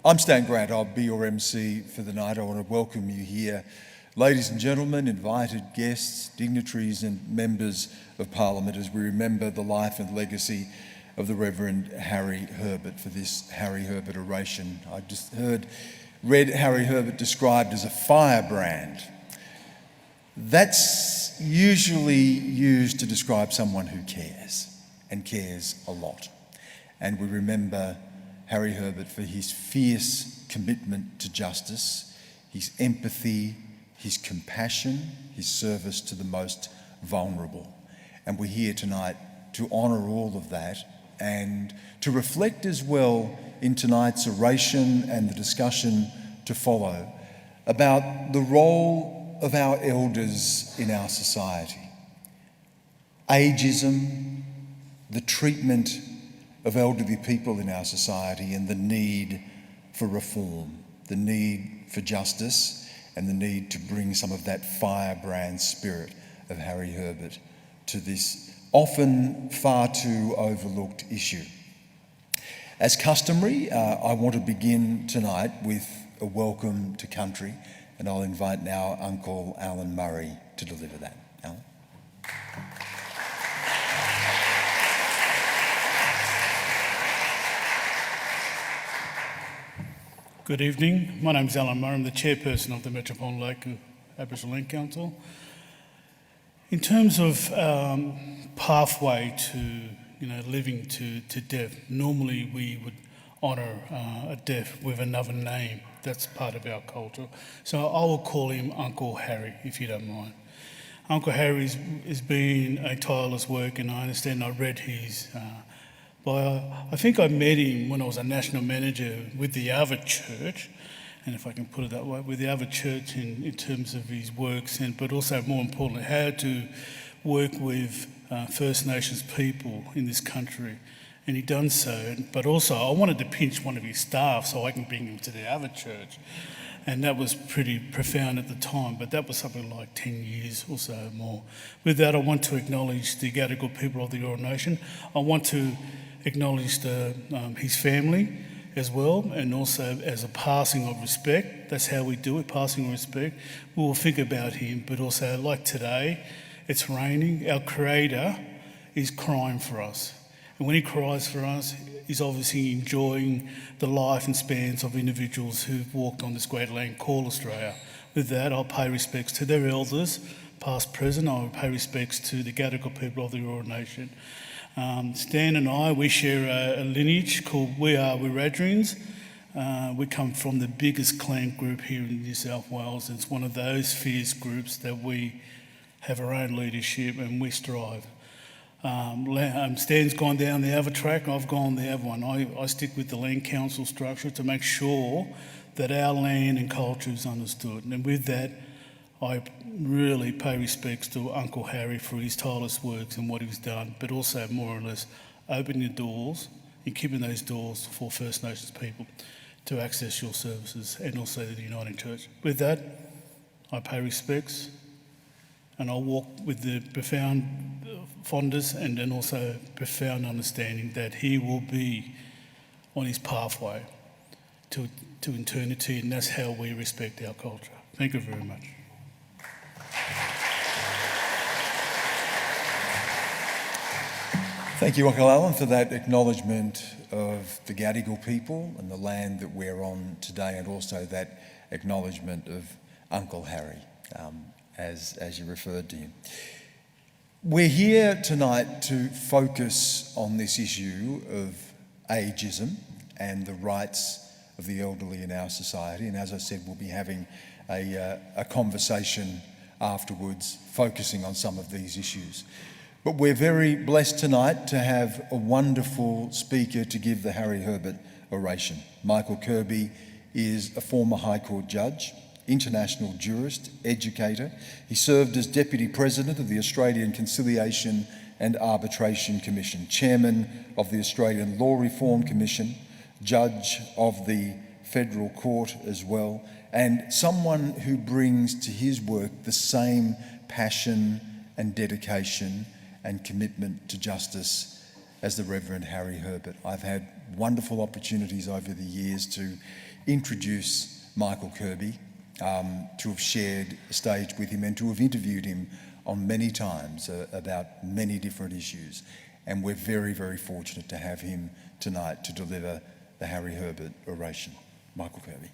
I'm Stan Grant. I'll be your MC for the night. I want to welcome you here, ladies and gentlemen, invited guests, dignitaries and members of Parliament, as we remember the life and legacy of the Reverend Harry Herbert for this Harry Herbert Oration. I just read Harry Herbert described as a firebrand. That's usually used to describe someone who cares, and cares a lot. And we remember Harry Herbert for his fierce commitment to justice, his empathy, his compassion, his service to the most vulnerable. And we're here tonight to honour all of that and to reflect as well in tonight's oration and the discussion to follow about the role of our elders in our society. Ageism, the treatment of elderly people in our society, and the need for reform, the need for justice, and the need to bring some of that firebrand spirit of Harry Herbert to this often far too overlooked issue. As customary, I want to begin tonight with a welcome to country, and I'll invite now Uncle Alan Murray to deliver that. Alan? Good evening. My name is Alan Murray. I'm the chairperson of the Metropolitan Local Aboriginal Land Council. In terms of pathway to living to death, normally we would honour a death with another name. That's part of our culture. So I will call him Uncle Harry, if you don't mind. Uncle Harry has been a tireless work, and I understand I read his bio. I think I met him when I was a national manager with the other church, and if I can put it that way, with the other church in terms of his works, but also more importantly, how to work with First Nations people in this country. And he done so, but also I wanted to pinch one of his staff so I can bring him to the other church. And that was pretty profound at the time, but that was something like 10 years or so more. With that, I want to acknowledge the Gadigal people of the Eora Nation. I want to acknowledge his family as well, and also as a passing of respect. That's how we do it, passing of respect. We will think about him, but also like today, it's raining. Our Creator is crying for us. And when he cries for us, he's obviously enjoying the life and spans of individuals who've walked on this great land called Australia. With that, I'll pay respects to their elders, past, present. I'll pay respects to the Gadigal people of the Eora Nation. Stan and I, we share a lineage called we're Wiradjurians. We come from the biggest clan group here in New South Wales. It's one of those fierce groups that we have our own leadership and we strive. Stan's gone down the other track, I've gone the other one. I stick with the land council structure to make sure that our land and culture is understood. And with that, I really pay respects to Uncle Harry for his tireless works and what he's done, but also more or less opening the doors and keeping those doors for First Nations people to access your services, and also the Uniting Church. With that, I pay respects, and I'll walk with the profound fondness and then also profound understanding that he will be on his pathway to eternity, and that's how we respect our culture. Thank you very much. Thank you, Uncle Alan, for that acknowledgement of the Gadigal people and the land that we're on today, and also that acknowledgement of Uncle Harry, as you referred to him. We're here tonight to focus on this issue of ageism and the rights of the elderly in our society, and as I said, we'll be having a conversation afterwards focusing on some of these issues. But we're very blessed tonight to have a wonderful speaker to give the Harry Herbert oration. Michael Kirby is a former High Court judge, international jurist, educator. He served as Deputy President of the Australian Conciliation and Arbitration Commission, Chairman of the Australian Law Reform Commission, Judge of the Federal Court as well, and someone who brings to his work the same passion and dedication and commitment to justice as the Reverend Harry Herbert. I've had wonderful opportunities over the years to introduce Michael Kirby, to have shared a stage with him and to have interviewed him on many times about many different issues. And we're very, very fortunate to have him tonight to deliver the Harry Herbert Oration. Michael Kirby.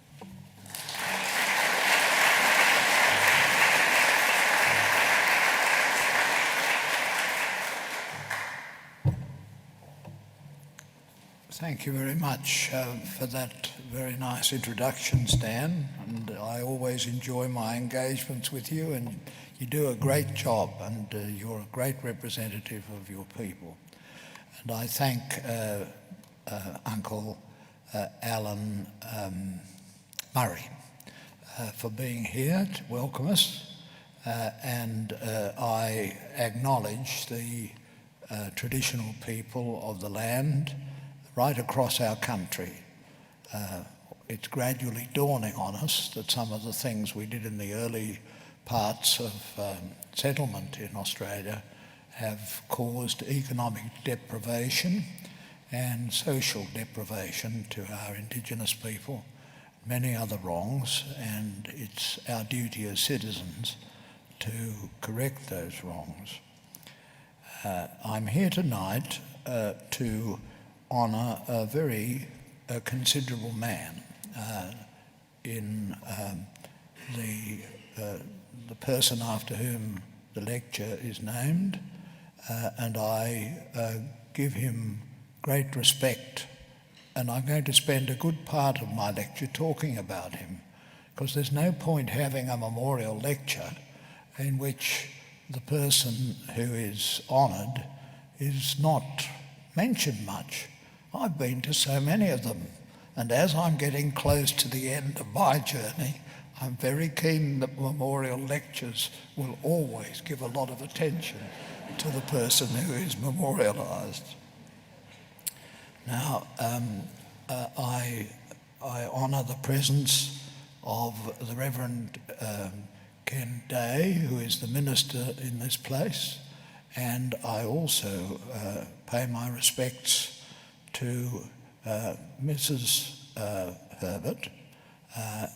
Thank you very much for that very nice introduction, Stan. And I always enjoy my engagements with you, and you do a great job, and you're a great representative of your people. And I thank Uncle Alan Murray for being here to welcome us. And I acknowledge the traditional people of the land right across our country. It's gradually dawning on us that some of the things we did in the early parts of settlement in Australia have caused economic deprivation and social deprivation to our Indigenous people, many other wrongs, and it's our duty as citizens to correct those wrongs. I'm here tonight to honour a very considerable man in the person after whom the lecture is named, and I give him great respect, and I'm going to spend a good part of my lecture talking about him, because there's no point having a memorial lecture in which the person who is honoured is not mentioned much. I've been to so many of them, and as I'm getting close to the end of my journey, I'm very keen that memorial lectures will always give a lot of attention to the person who is memorialised. Now, I honour the presence of the Reverend Ken Day, who is the minister in this place, and I also pay my respects to Mrs. Herbert,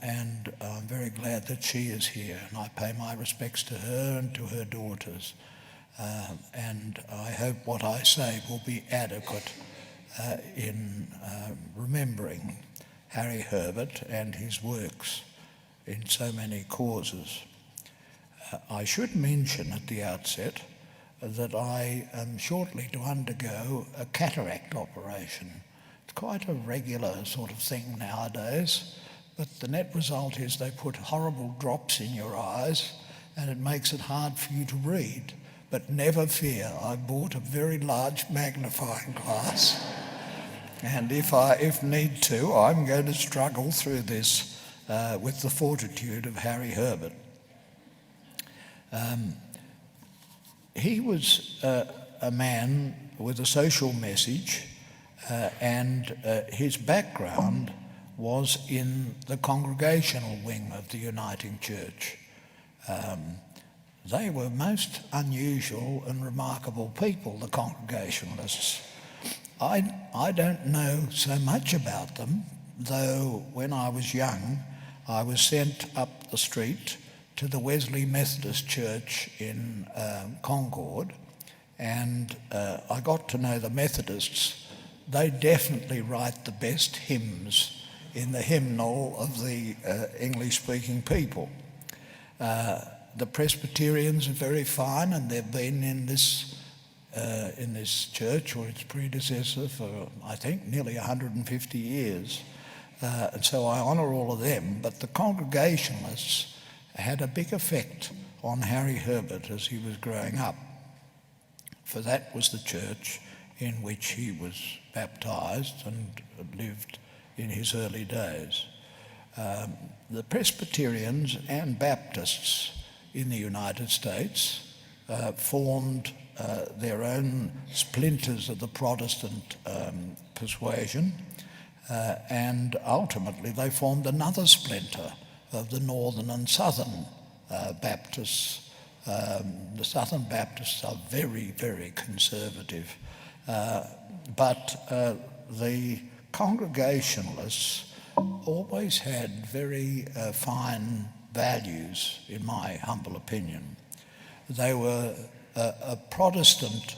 and I'm very glad that she is here, and I pay my respects to her and to her daughters, and I hope what I say will be adequate in remembering Harry Herbert and his works in so many causes. I should mention at the outset that I am shortly to undergo a cataract operation. It's quite a regular sort of thing nowadays, but the net result is they put horrible drops in your eyes and it makes it hard for you to read. But never fear, I bought a very large magnifying glass, and if need to, I'm going to struggle through this with the fortitude of Harry Herbert. He was a man with a social message, and his background was in the congregational wing of the Uniting Church. They were most unusual and remarkable people, the Congregationalists. I don't know so much about them, though when I was young, I was sent up the street to the Wesley Methodist Church in Concord, and I got to know the Methodists. They definitely write the best hymns in the hymnal of the English-speaking people. The Presbyterians are very fine, and they've been in this church or its predecessor for, I think, nearly 150 years. And so I honour all of them, but the Congregationalists had a big effect on Harry Herbert as he was growing up, for that was the church in which he was baptised and lived in his early days. The Presbyterians and Baptists in the United States formed their own splinters of the Protestant persuasion, and ultimately they formed another splinter of the Northern and Southern Baptists. The Southern Baptists are very, very conservative But the Congregationalists always had very fine values, in my humble opinion. They were a Protestant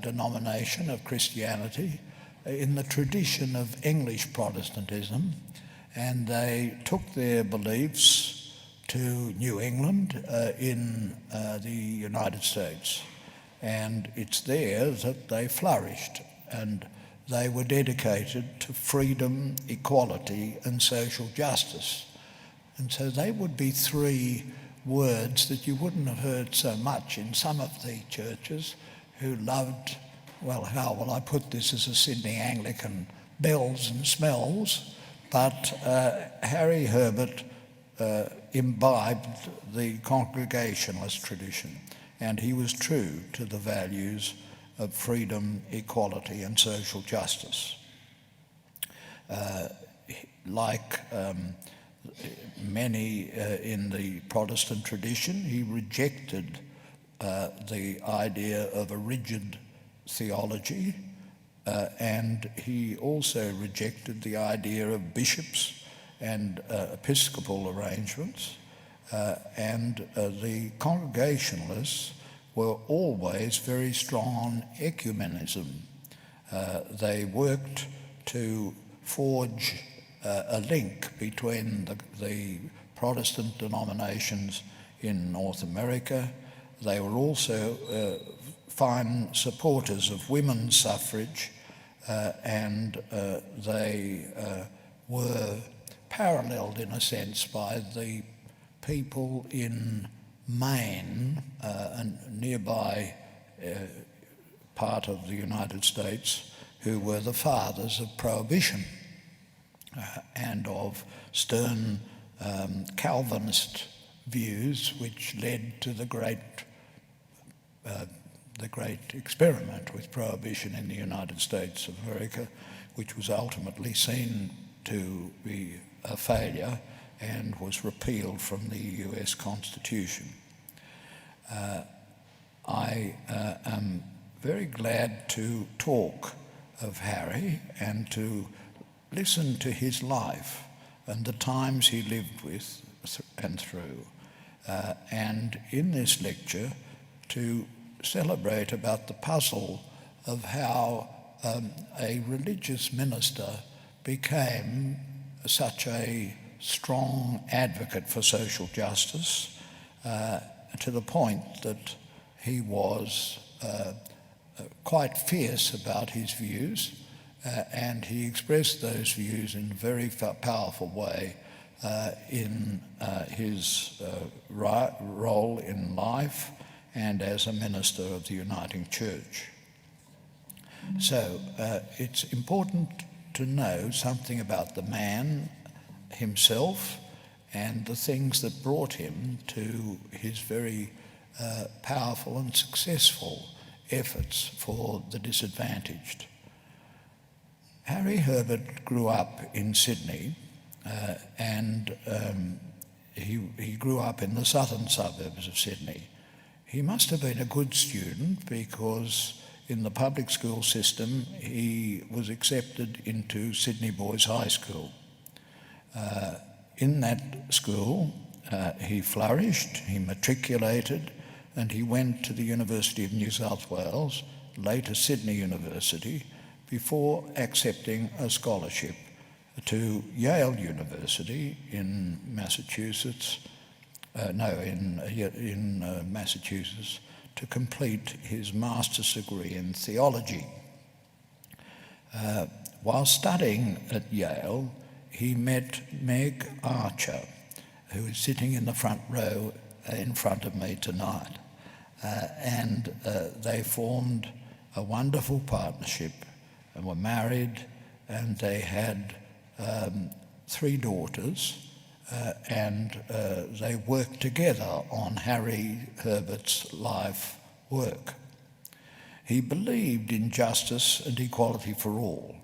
denomination of Christianity in the tradition of English Protestantism, and they took their beliefs to New England in the United States. And it's there that they flourished, and they were dedicated to freedom, equality, and social justice. And so they would be three words that you wouldn't have heard so much in some of the churches who loved, well, how will I put this as a Sydney Anglican, bells and smells, but Harry Herbert imbibed the Congregationalist tradition, and he was true to the values of freedom, equality, and social justice. Like many in the Protestant tradition, he rejected the idea of a rigid theology, and he also rejected the idea of bishops and episcopal arrangements, and the Congregationalists were always very strong on ecumenism. They worked to forge a link between the Protestant denominations in North America. They were also fine supporters of women's suffrage, and they were paralleled in a sense by the people in Maine, a nearby part of the United States, who were the fathers of Prohibition and of stern Calvinist views, which led to the great experiment with Prohibition in the United States of America, which was ultimately seen to be a failure and was repealed from the US Constitution. I am very glad to talk of Harry and to listen to his life and the times he lived with and through, and in this lecture to celebrate about the puzzle of how a religious minister became such a strong advocate for social justice, to the point that he was quite fierce about his views, and he expressed those views in a very powerful way in his role in life and as a minister of the Uniting Church. So it's important to know something about the man himself and the things that brought him to his very powerful and successful efforts for the disadvantaged. Harry Herbert grew up in Sydney, and he grew up in the southern suburbs of Sydney. He must have been a good student, because in the public school system he was accepted into Sydney Boys High School. In that school he flourished, he matriculated, and he went to the University of New South Wales, later Sydney University, before accepting a scholarship to Yale University in Massachusetts, Massachusetts, to complete his master's degree in theology. While studying at Yale, he met Meg Archer, who is sitting in the front row in front of me tonight, and they formed a wonderful partnership and were married, and they had 3 daughters, and they worked together on Harry Herbert's life work. He believed in justice and equality for all,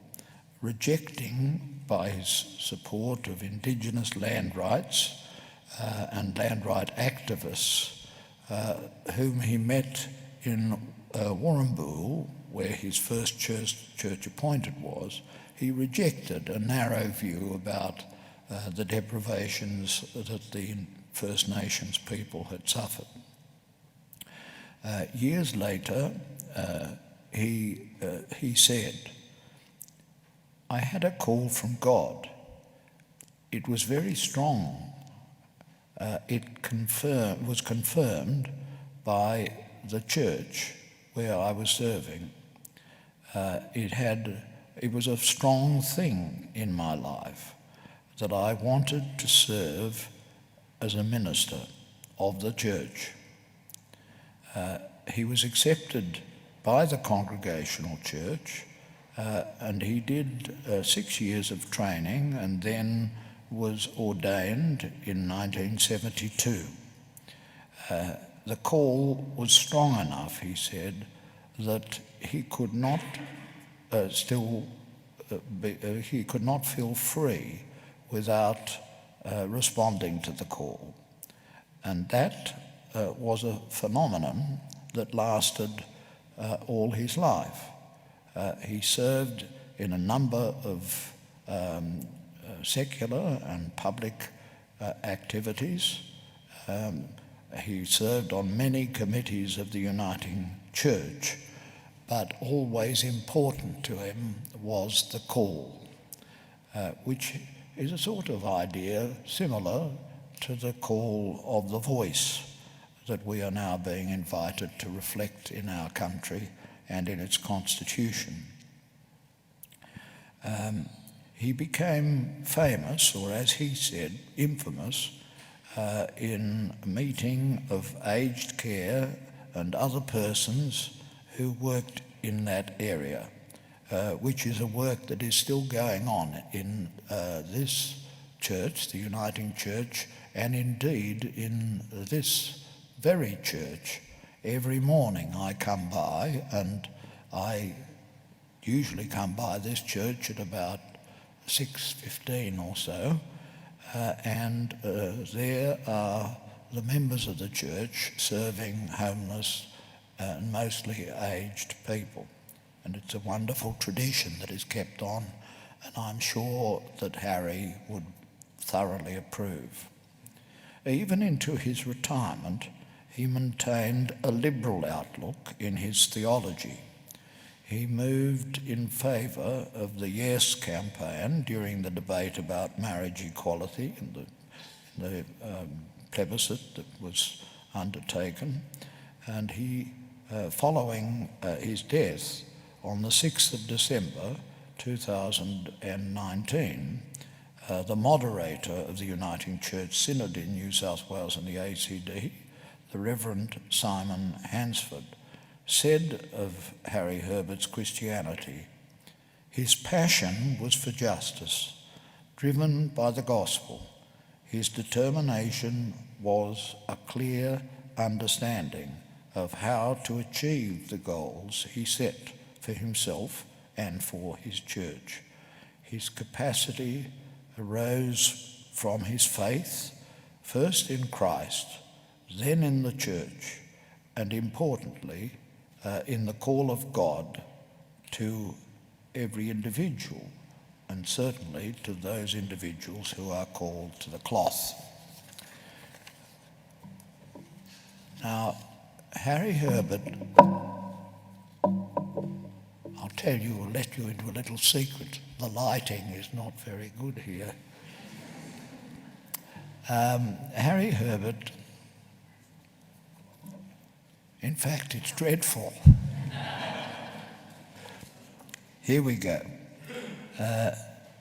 rejecting, by his support of Indigenous land rights and land right activists, whom he met in Warrnambool where his first church appointed was, he rejected a narrow view about the deprivations that the First Nations people had suffered. Years later, he said, "I had a call from God. It was very strong. It was confirmed by the church where I was serving. It was a strong thing in my life that I wanted to serve as a minister of the church." He was accepted by the Congregational Church, and he did 6 years of training and then was ordained in 1972. The call was strong enough, he said, that he could not he could not feel free without responding to the call. And that was a phenomenon that lasted all his life. He served in a number of secular and public activities. He served on many committees of the Uniting Church, but always important to him was the call, which is a sort of idea similar to the call of the voice that we are now being invited to reflect in our country and in its constitution. He became famous, or as he said, infamous, in a meeting of aged care and other persons who worked in that area, which is a work that is still going on in this church, the Uniting Church, and indeed in this very church. Every morning I come by, and I usually come by this church at about 6:15 or so, and there are the members of the church serving homeless and mostly aged people. And it's a wonderful tradition that is kept on, and I'm sure that Harry would thoroughly approve. Even into his retirement, he maintained a liberal outlook in his theology. He moved in favour of the Yes campaign during the debate about marriage equality in the plebiscite that was undertaken, and he, following his death on the 6th of December 2019, the moderator of the Uniting Church Synod in New South Wales and the ACD, the Reverend Simon Hansford, said of Harry Herbert's Christianity, "His passion was for justice, driven by the gospel. His determination was a clear understanding of how to achieve the goals he set for himself and for his church. His capacity arose from his faith, first in Christ, then in the church, and importantly, in the call of God to every individual, and certainly to those individuals who are called to the cloth." Now, Harry Herbert, I'll tell you, or let you into a little secret. The lighting is not very good here. Harry Herbert, in fact, it's dreadful. Here we go.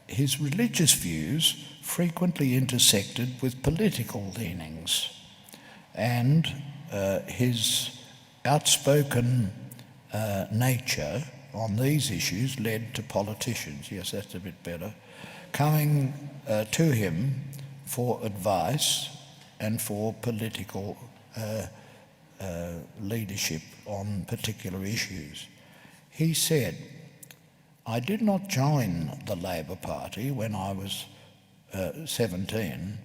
His religious views frequently intersected with political leanings, and his outspoken nature on these issues led to politicians, yes, that's a bit better, coming to him for advice and for political leadership on particular issues. He said, "I did not join the Labor Party when I was 17,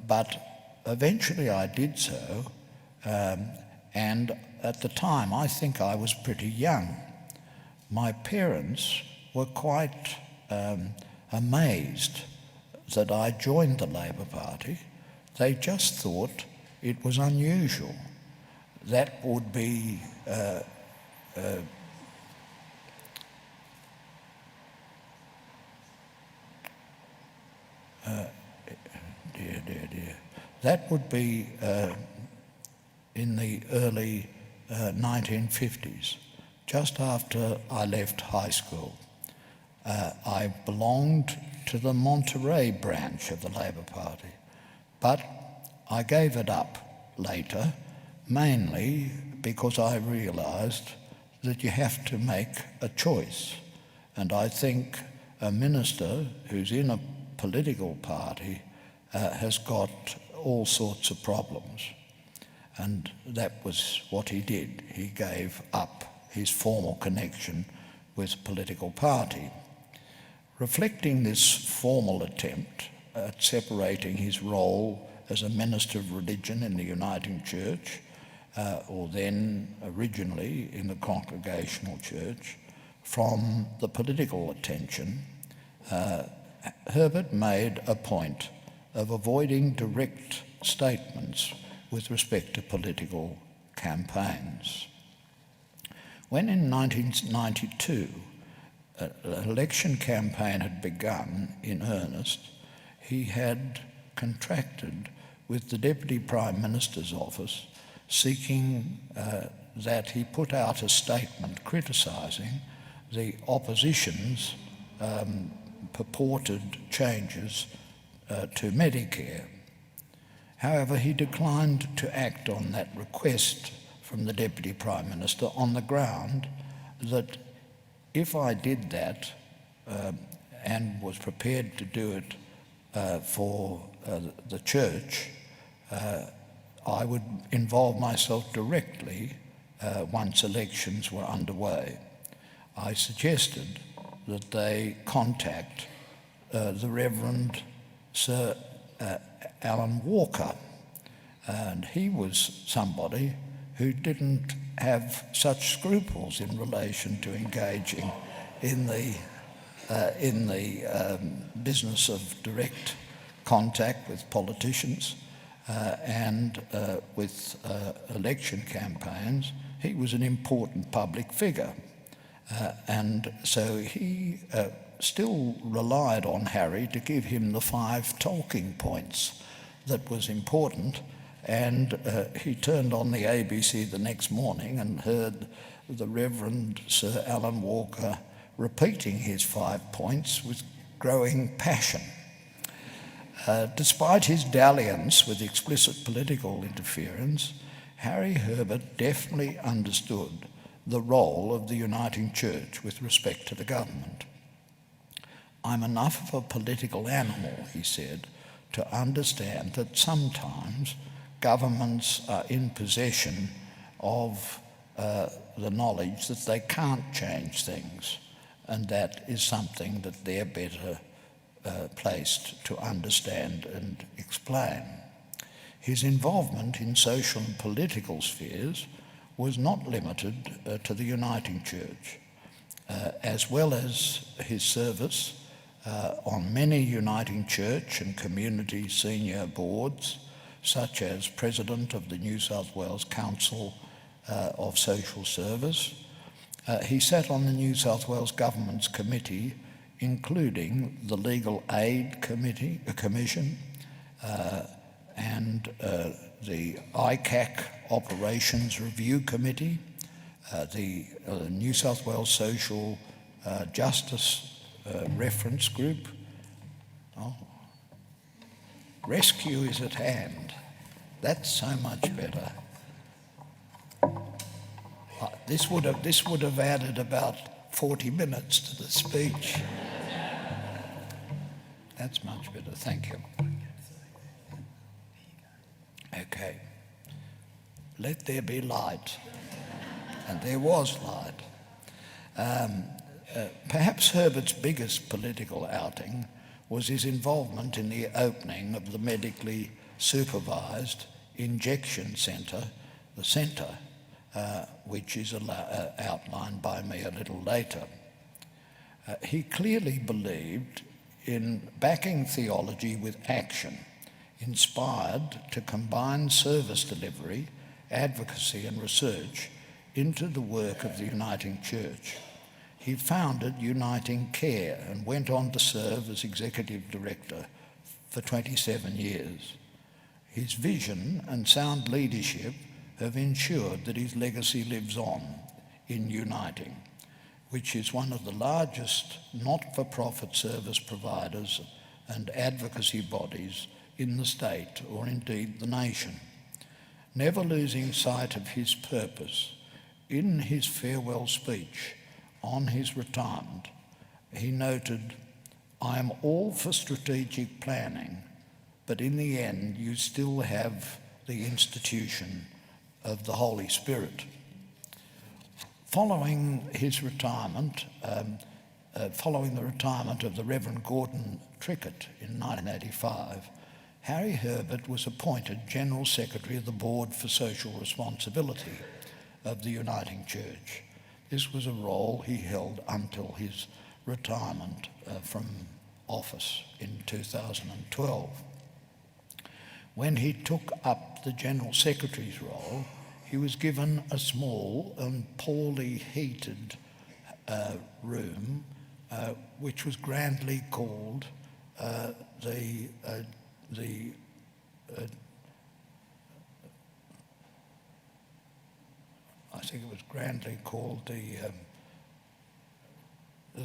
but eventually I did so, and at the time I think I was pretty young. my parents were quite amazed that I joined the Labor Party. They just thought it was unusual. That would be That would be in the early 1950s, just after I left high school. I belonged to the Monterey branch of the Labor Party, but I gave it up later, mainly because I realised that you have to make a choice. And I think a minister who's in a political party has got all sorts of problems. And that was what he did. He gave up his formal connection with a political party. Reflecting this formal attempt at separating his role as a minister of religion in the Uniting Church, or then originally in the Congregational Church, from the political attention, Herbert made a point of avoiding direct statements with respect to political campaigns. When in 1992 an election campaign had begun in earnest, he had contracted with the Deputy Prime Minister's office seeking that he put out a statement criticising the opposition's purported changes to Medicare. However, he declined to act on that request from the Deputy Prime Minister on the ground that if I did that and was prepared to do it for the church, I would involve myself directly once elections were underway. I suggested that they contact the Reverend Sir Alan Walker, and he was somebody who didn't have such scruples in relation to engaging in the business of direct contact with politicians and with election campaigns. He was an important public figure, and so he still relied on Harry to give him the 5 talking points that was important. And he turned on the ABC the next morning and heard the Reverend Sir Alan Walker repeating his 5 points with growing passion. Despite his dalliance with explicit political interference, Harry Herbert definitely understood the role of the Uniting Church with respect to the government. I'm enough of a political animal, he said, to understand that sometimes governments are in possession of the knowledge that they can't change things, and that is something that they're better placed to understand and explain. His involvement in social and political spheres was not limited to the Uniting Church, as well as his service on many Uniting Church and community senior boards, such as President of the New South Wales Council of Social Service. He sat on the New South Wales Government's committee, including the Legal Aid Commission and the ICAC Operations Review Committee, the New South Wales Social Justice Reference Group. Oh. Rescue is at hand. That's so much better. This would have added about 40 minutes to the speech. That's much better, thank you. Okay. Let there be light. And there was light. Perhaps Herbert's biggest political outing was his involvement in the opening of the medically supervised injection centre, the centre, which is outlined by me a little later. He clearly believed in backing theology with action, inspired to combine service delivery, advocacy and research into the work of the Uniting Church. He founded Uniting Care and went on to serve as Executive Director for 27 years. His vision and sound leadership have ensured that his legacy lives on in Uniting, which is one of the largest not-for-profit service providers and advocacy bodies in the state, or indeed the nation. Never losing sight of his purpose, in his farewell speech on his retirement, he noted, "I am all for strategic planning, but in the end you still have the institution of the Holy Spirit." Following his retirement, following the retirement of the Reverend Gordon Trickett in 1985, Harry Herbert was appointed General Secretary of the Board for Social Responsibility of the Uniting Church. This was a role he held until his retirement from office in 2012. When he took up the General Secretary's role, he was given a small and poorly heated room, which was grandly called the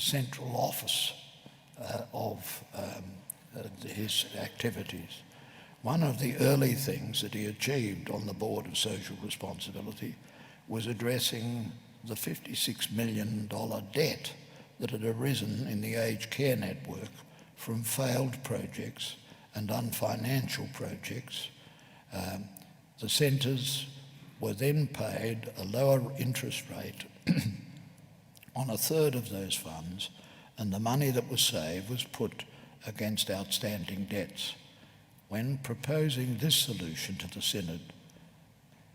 central office of his activities. One of the early things that he achieved on the Board of Social Responsibility was addressing the $56 million debt that had arisen in the aged care network from failed projects and unfinancial projects. The centres were then paid a lower interest rate on a third of those funds, and the money that was saved was put against outstanding debts. When proposing this solution to the Synod,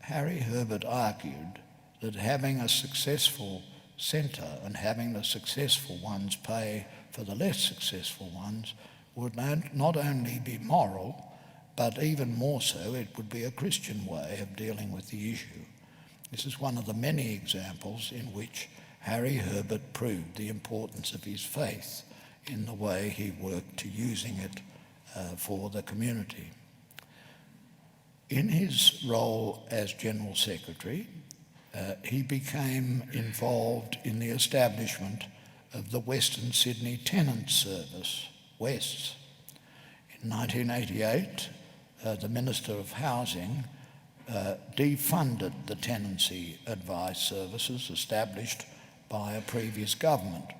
Harry Herbert argued that having a successful centre and having the successful ones pay for the less successful ones would not only be moral, but even more so, it would be a Christian way of dealing with the issue. This is one of the many examples in which Harry Herbert proved the importance of his faith in the way he worked to using it for the community. In his role as General Secretary, he became involved in the establishment of the Western Sydney Tenant Service, WESTS. In 1988, the Minister of Housing defunded the tenancy advice services established by a previous government.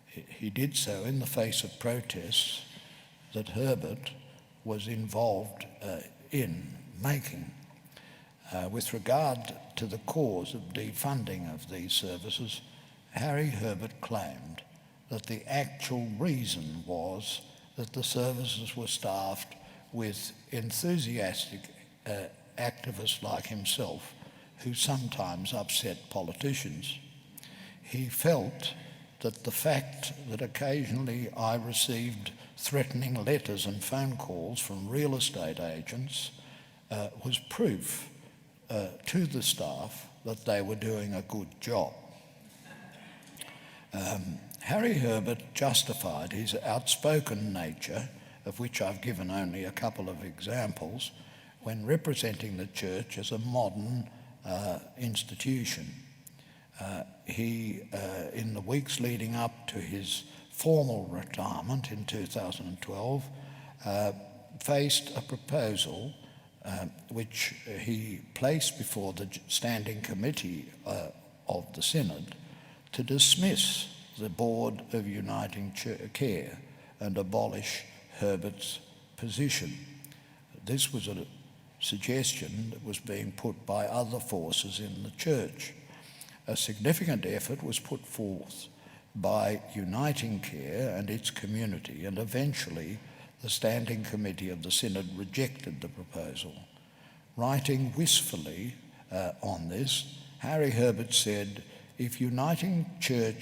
He did so in the face of protests that Herbert was involved in making. With regard to the cause of defunding of these services, Harry Herbert claimed that the actual reason was that the services were staffed with enthusiastic activists like himself, who sometimes upset politicians. He felt that the fact that occasionally I received threatening letters and phone calls from real estate agents was proof to the staff that they were doing a good job. Harry Herbert justified his outspoken nature, of which I've given only a couple of examples, when representing the church as a modern institution. He, in the weeks leading up to his formal retirement in 2012, faced a proposal which he placed before the Standing Committee of the Synod to dismiss the Board of Uniting Care and abolish Herbert's position. This was a suggestion that was being put by other forces in the church. A significant effort was put forth by Uniting Care and its community, and eventually the Standing Committee of the Synod rejected the proposal. Writing wistfully on this. Harry Herbert said, if uniting care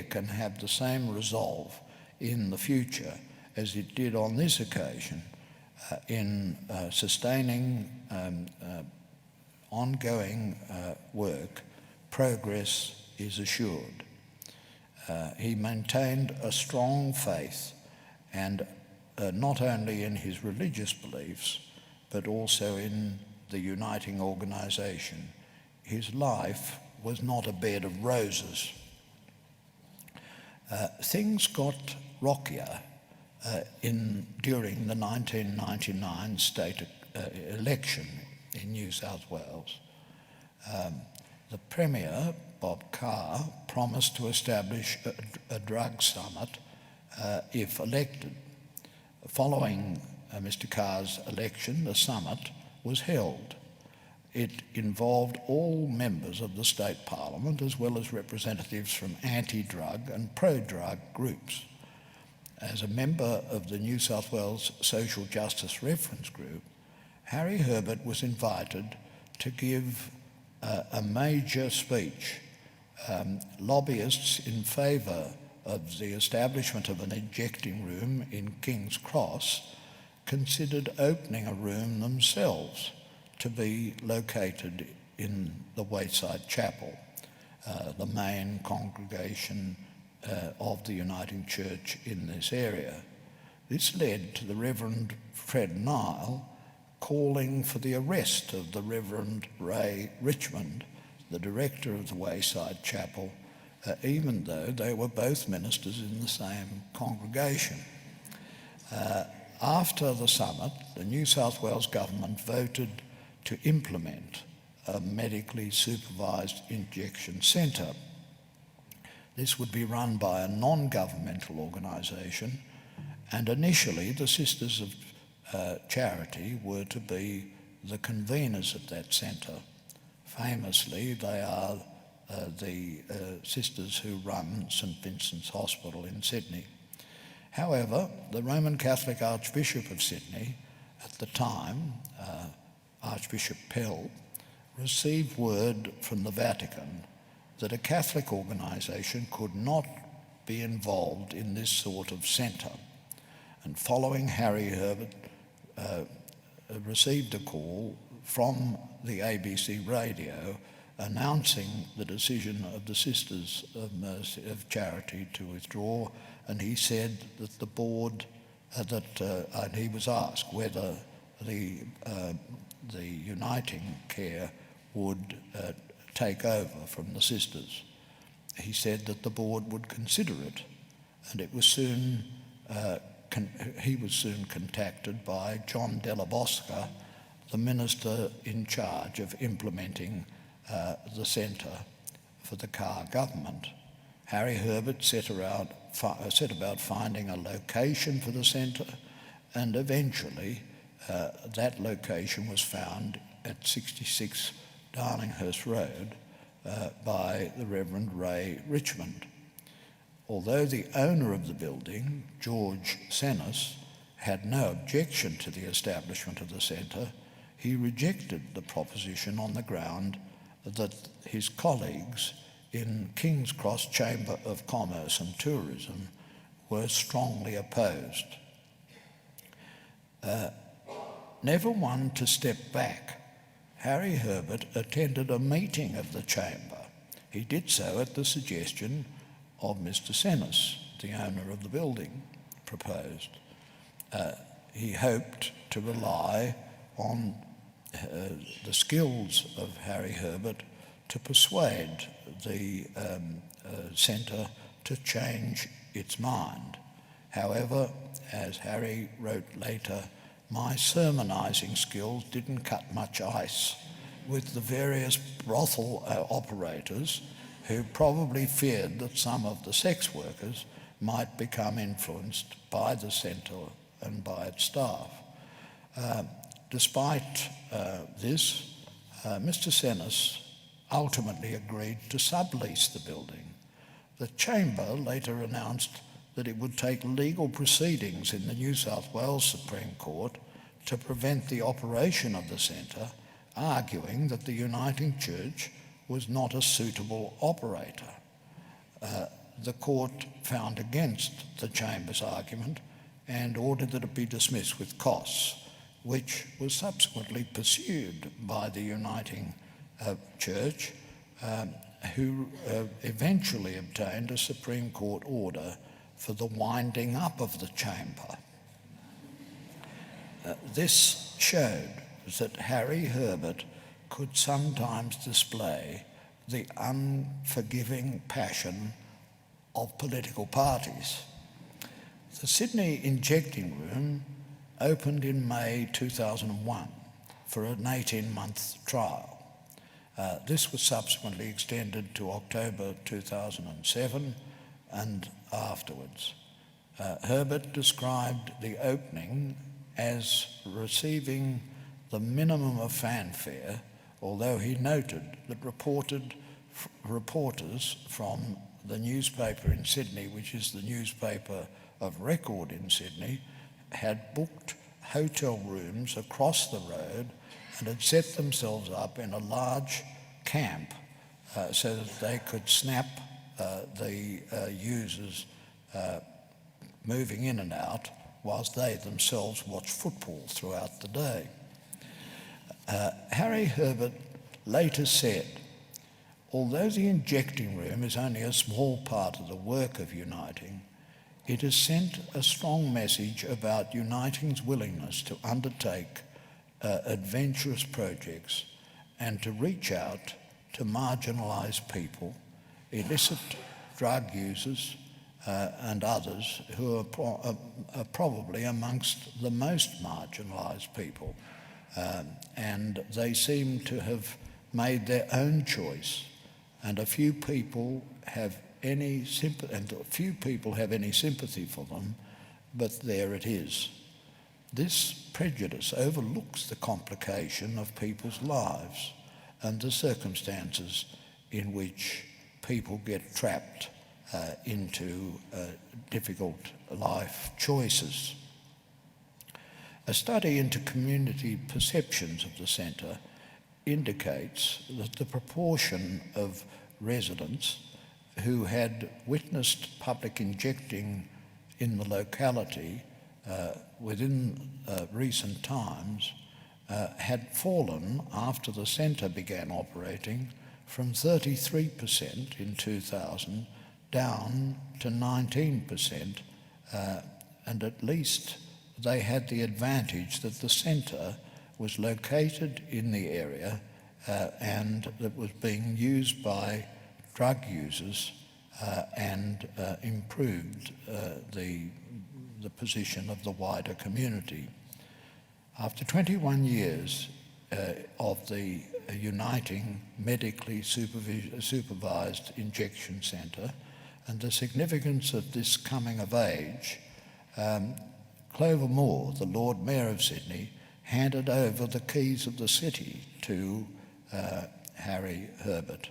can have the same resolve in the future as it did on this occasion in sustaining ongoing work, progress is assured. He maintained a strong faith, and not only in his religious beliefs, but also in the uniting organisation. His life was not a bed of roses. Things got rockier during the 1999 state election in New South Wales. The Premier, Bob Carr, promised to establish a drug summit if elected. Following Mr. Carr's election, the summit was held. It involved all members of the state parliament as well as representatives from anti-drug and pro-drug groups. As a member of the New South Wales Social Justice Reference Group, Harry Herbert was invited to give a major speech. Lobbyists in favour of the establishment of an injecting room in King's Cross considered opening a room themselves to be located in the Wayside Chapel, the main congregation of the Uniting Church in this area. This led to the Reverend Fred Nile calling for the arrest of the Reverend Ray Richmond, the director of the Wayside Chapel, even though they were both ministers in the same congregation. After the summit, the New South Wales government voted to implement a medically supervised injection centre. This would be run by a non-governmental organisation, and initially the Sisters of Charity were to be the conveners of that centre. Famously, they are the sisters who run St Vincent's Hospital in Sydney. However, the Roman Catholic Archbishop of Sydney at the time, Archbishop Pell, received word from the Vatican that a Catholic organisation could not be involved in this sort of centre. And following Harry Herbert received a call from the ABC radio announcing the decision of the Sisters of Charity to withdraw, and he said that the board, and he was asked whether the Uniting Care would take over from the Sisters. He said that the board would consider it, and it was soon he was soon contacted by John Della Bosca, the minister in charge of implementing the centre for the Carr government. Harry Herbert set about finding a location for the centre, and eventually that location was found at 66 Darlinghurst Road by the Reverend Ray Richmond. Although the owner of the building, George Senis, had no objection to the establishment of the centre, he rejected the proposition on the ground that his colleagues in King's Cross Chamber of Commerce and Tourism were strongly opposed. Never one to step back, Harry Herbert attended a meeting of the Chamber. He did so at the suggestion of Mr. Senis, the owner of the building, proposed. He hoped to rely on the skills of Harry Herbert to persuade the centre to change its mind. However, as Harry wrote later, my sermonising skills didn't cut much ice with the various brothel operators who probably feared that some of the sex workers might become influenced by the centre and by its staff. Despite this, Mr. Senis ultimately agreed to sublease the building. The Chamber later announced that it would take legal proceedings in the New South Wales Supreme Court to prevent the operation of the centre arguing that the Uniting Church was not a suitable operator. The court found against the Chamber's argument and ordered that it be dismissed with costs, which was subsequently pursued by the Uniting Church, who eventually obtained a Supreme Court order for the winding up of the Chamber. This showed that Harry Herbert could sometimes display the unforgiving passion of political parties. The Sydney Injecting Room opened in May 2001 for an 18-month trial. This was subsequently extended to October 2007 and afterwards. Herbert described the opening as receiving the minimum of fanfare, although he noted that reporters from the newspaper in Sydney, which is the newspaper of record in Sydney, had booked hotel rooms across the road and had set themselves up in a large camp so that they could snap the users moving in and out whilst they themselves watched football throughout the day. Harry Herbert later said, although the injecting room is only a small part of the work of Uniting, it has sent a strong message about Uniting's willingness to undertake adventurous projects and to reach out to marginalised people, illicit drug users and others who are probably amongst the most marginalised people. And they seem to have made their own choice, and few people have any sympathy for them, but there it is. This prejudice overlooks the complication of people's lives and the circumstances in which people get trapped into difficult life choices. A study into community perceptions of the centre indicates that the proportion of residents who had witnessed public injecting in the locality within recent times had fallen after the centre began operating from 33% in 2000 down to 19%, and at least they had the advantage that the centre was located in the area and that was being used by drug users and improved the position of the wider community. After 21 years of the Uniting medically supervised injection centre and the significance of this coming of age, Clover Moore, the Lord Mayor of Sydney, handed over the keys of the city to Harry Herbert.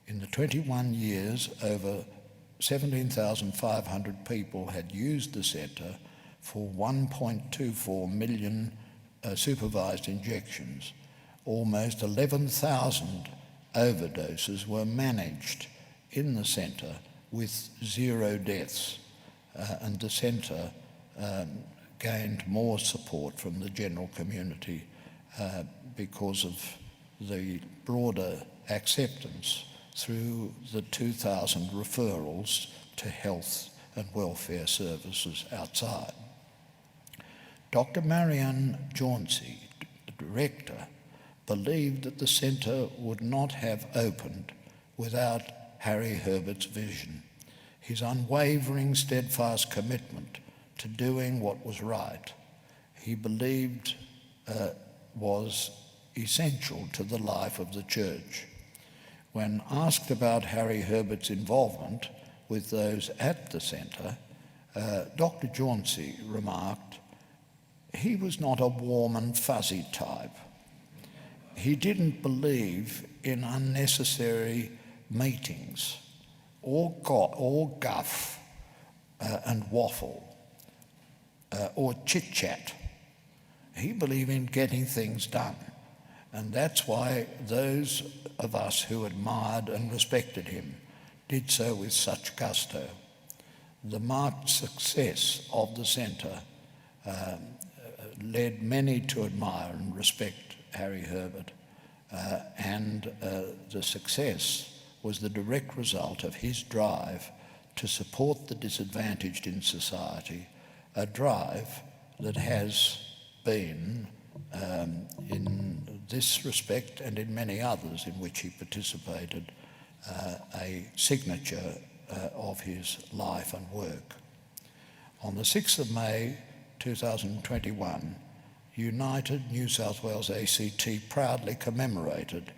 In the 21 years, over 17,500 people had used the centre for 1.24 million supervised injections. Almost 11,000 overdoses were managed in the centre with 0 deaths, and the centre gained more support from the general community because of the broader acceptance through the 2,000 referrals to health and welfare services outside. Dr. Marianne Jauncey, the director, believed that the centre would not have opened without Harry Herbert's vision, his unwavering, steadfast commitment to doing what was right, he believed was essential to the life of the church. When asked about Harry Herbert's involvement with those at the centre, Dr. Jauncey remarked, he was not a warm and fuzzy type. He didn't believe in unnecessary meetings or guff and waffle or chit-chat. He believed in getting things done. And that's why those of us who admired and respected him did so with such gusto. The marked success of the centre led many to admire and respect Harry Herbert, and the success was the direct result of his drive to support the disadvantaged in society, a drive that has been, in this respect and in many others in which he participated, a signature of his life and work. On the 6th of May 2021, United New South Wales ACT proudly commemorated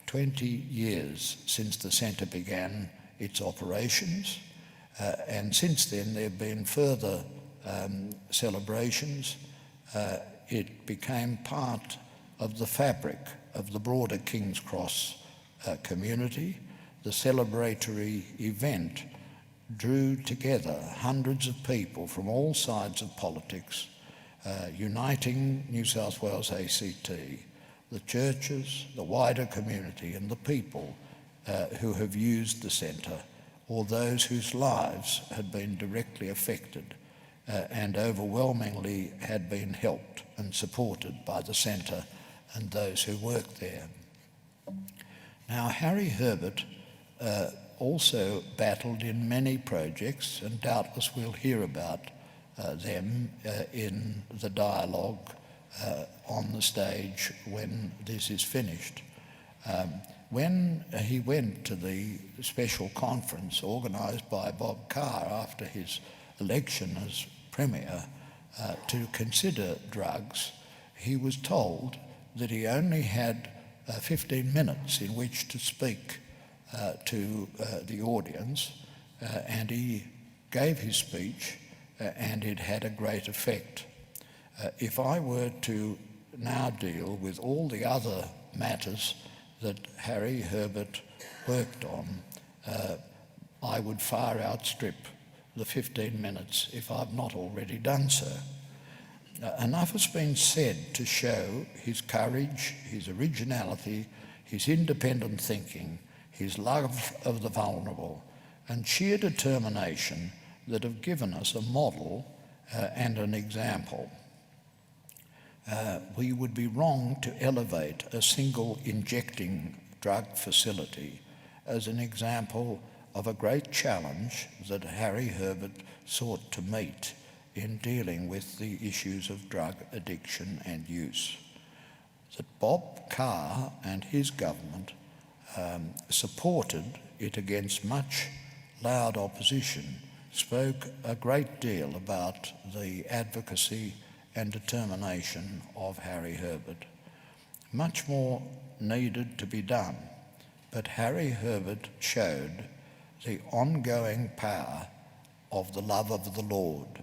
20 years since the centre began its operations, and since then there have been further celebrations. It became part of the fabric of the broader King's Cross community. The celebratory event drew together hundreds of people from all sides of politics, uniting New South Wales ACT, the churches, the wider community and the people who have used the centre, or those whose lives had been directly affected and overwhelmingly had been helped and supported by the centre and those who worked there. Now, Harry Herbert also battled in many projects, and doubtless we'll hear about them in the dialogue on the stage when this is finished. When he went to the special conference organised by Bob Carr after his election as Premier to consider drugs, he was told that he only had 15 minutes in which to speak to the audience, and he gave his speech and it had a great effect. If I were to now deal with all the other matters that Harry Herbert worked on, I would far outstrip the 15 minutes if I've not already done so. Enough has been said to show his courage, his originality, his independent thinking, his love of the vulnerable, and sheer determination that have given us a model and an example. We would be wrong to elevate a single injecting drug facility as an example of a great challenge that Harry Herbert sought to meet in dealing with the issues of drug addiction and use. That Bob Carr and his government supported it against much loud opposition spoke a great deal about the advocacy and determination of Harry Herbert. Much more needed to be done, but Harry Herbert showed the ongoing power of the love of the Lord.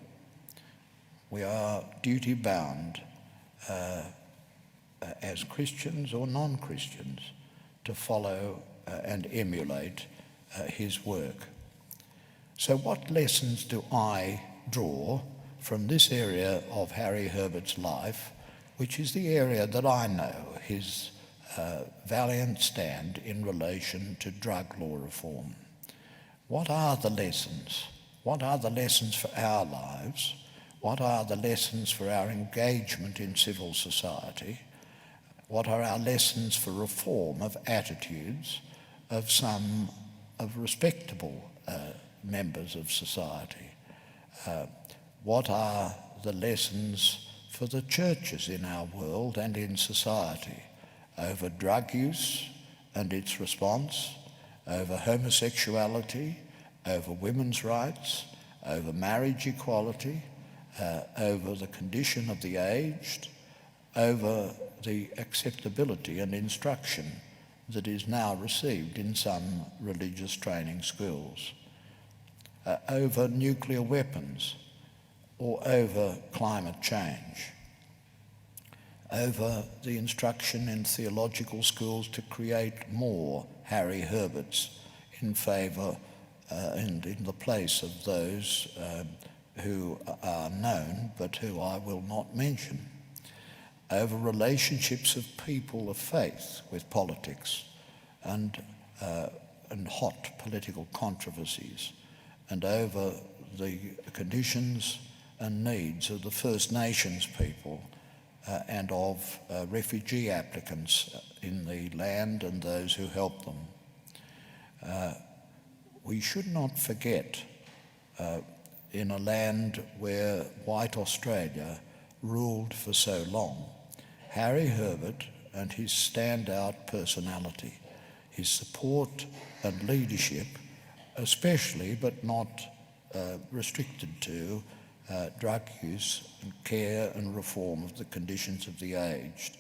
We are duty-bound as Christians or non-Christians to follow and emulate his work. So what lessons do I draw from this area of Harry Herbert's life, which is the area that I know, his valiant stand in relation to drug law reform? What are the lessons? What are the lessons for our lives? What are the lessons for our engagement in civil society? What are our lessons for reform of attitudes of some of respectable members of society? What are the lessons for the churches in our world and in society over drug use and its response, over homosexuality, over women's rights, over marriage equality, over the condition of the aged, over the acceptability and instruction that is now received in some religious training schools, over nuclear weapons, or over climate change, over the instruction in theological schools to create more Harry Herberts in favour and in the place of those who are known but who I will not mention, over relationships of people of faith with politics and hot political controversies, and over the conditions and needs of the First Nations people and of refugee applicants in the land and those who help them. We should not forget, in a land where white Australia ruled for so long, Harry Herbert and his standout personality, his support and leadership, especially but not restricted to drug use and care and reform of the conditions of the aged.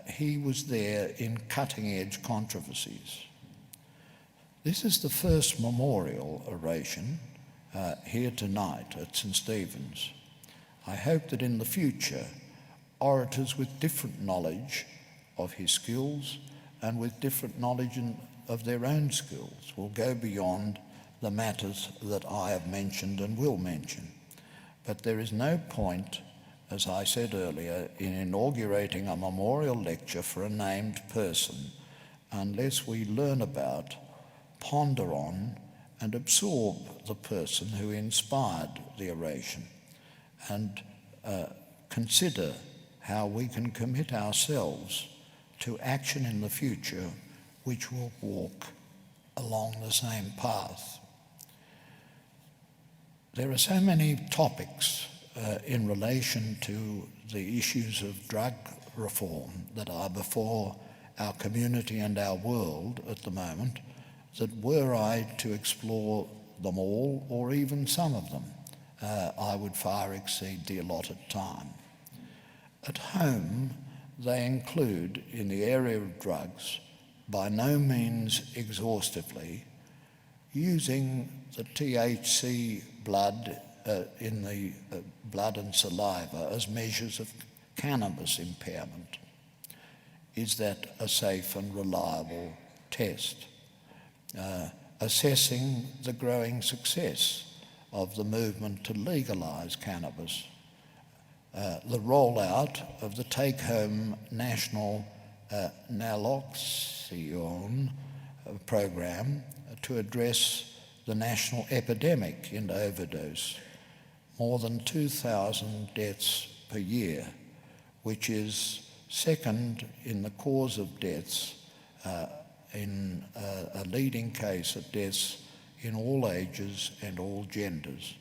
He was there in cutting-edge controversies. This is the first memorial oration here tonight at St Stephen's. I hope that in the future, orators with different knowledge of his skills and with different knowledge of their own skills will go beyond the matters that I have mentioned and will mention. But there is no point, as I said earlier, in inaugurating a memorial lecture for a named person unless we learn about, ponder on, and absorb the person who inspired the oration, and consider how we can commit ourselves to action in the future which will walk along the same path. There are so many topics in relation to the issues of drug reform that are before our community and our world at the moment, that were I to explore them all, or even some of them, I would far exceed the allotted time. At home, they include, in the area of drugs, by no means exhaustively, using the THC blood in the blood and saliva as measures of cannabis impairment. Is that a safe and reliable test? Assessing the growing success of the movement to legalise cannabis, the rollout of the take-home national naloxone program to address the national epidemic in overdose, more than 2,000 deaths per year, which is second in the cause of deaths, in a leading case of deaths in all ages and all genders.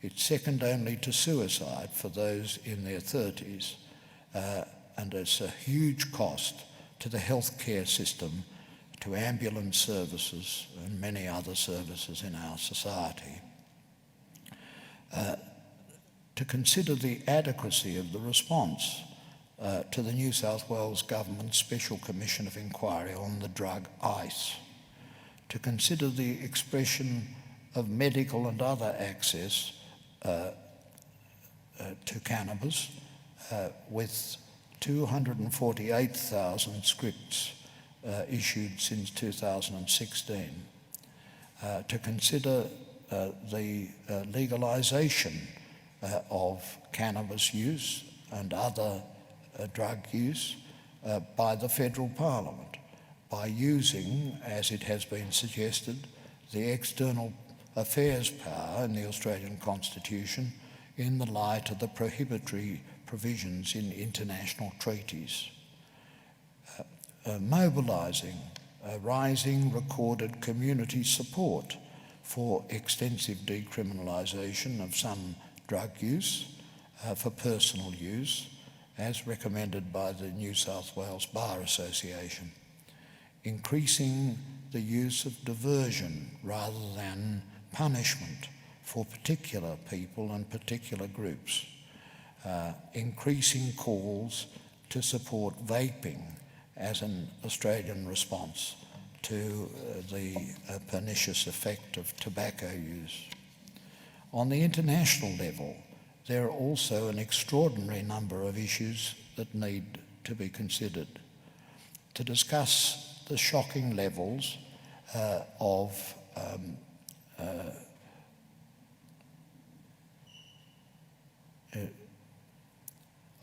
It's second only to suicide for those in their 30s, and it's a huge cost to the healthcare system, to ambulance services and many other services in our society. To consider the adequacy of the response to the New South Wales Government Special Commission of Inquiry on the drug ICE, to consider the expression of medical and other access to cannabis with 248,000 scripts issued since 2016, to consider the legalisation of cannabis use and other drug use by the federal parliament, by using, as it has been suggested, the external affairs power in the Australian Constitution in the light of the prohibitory provisions in international treaties. Mobilising rising recorded community support for extensive decriminalisation of some drug use for personal use, as recommended by the New South Wales Bar Association. Increasing the use of diversion rather than punishment for particular people and particular groups. Increasing calls to support vaping as an Australian response to the pernicious effect of tobacco use. On the international level, there are also an extraordinary number of issues that need to be considered. To discuss the shocking levels of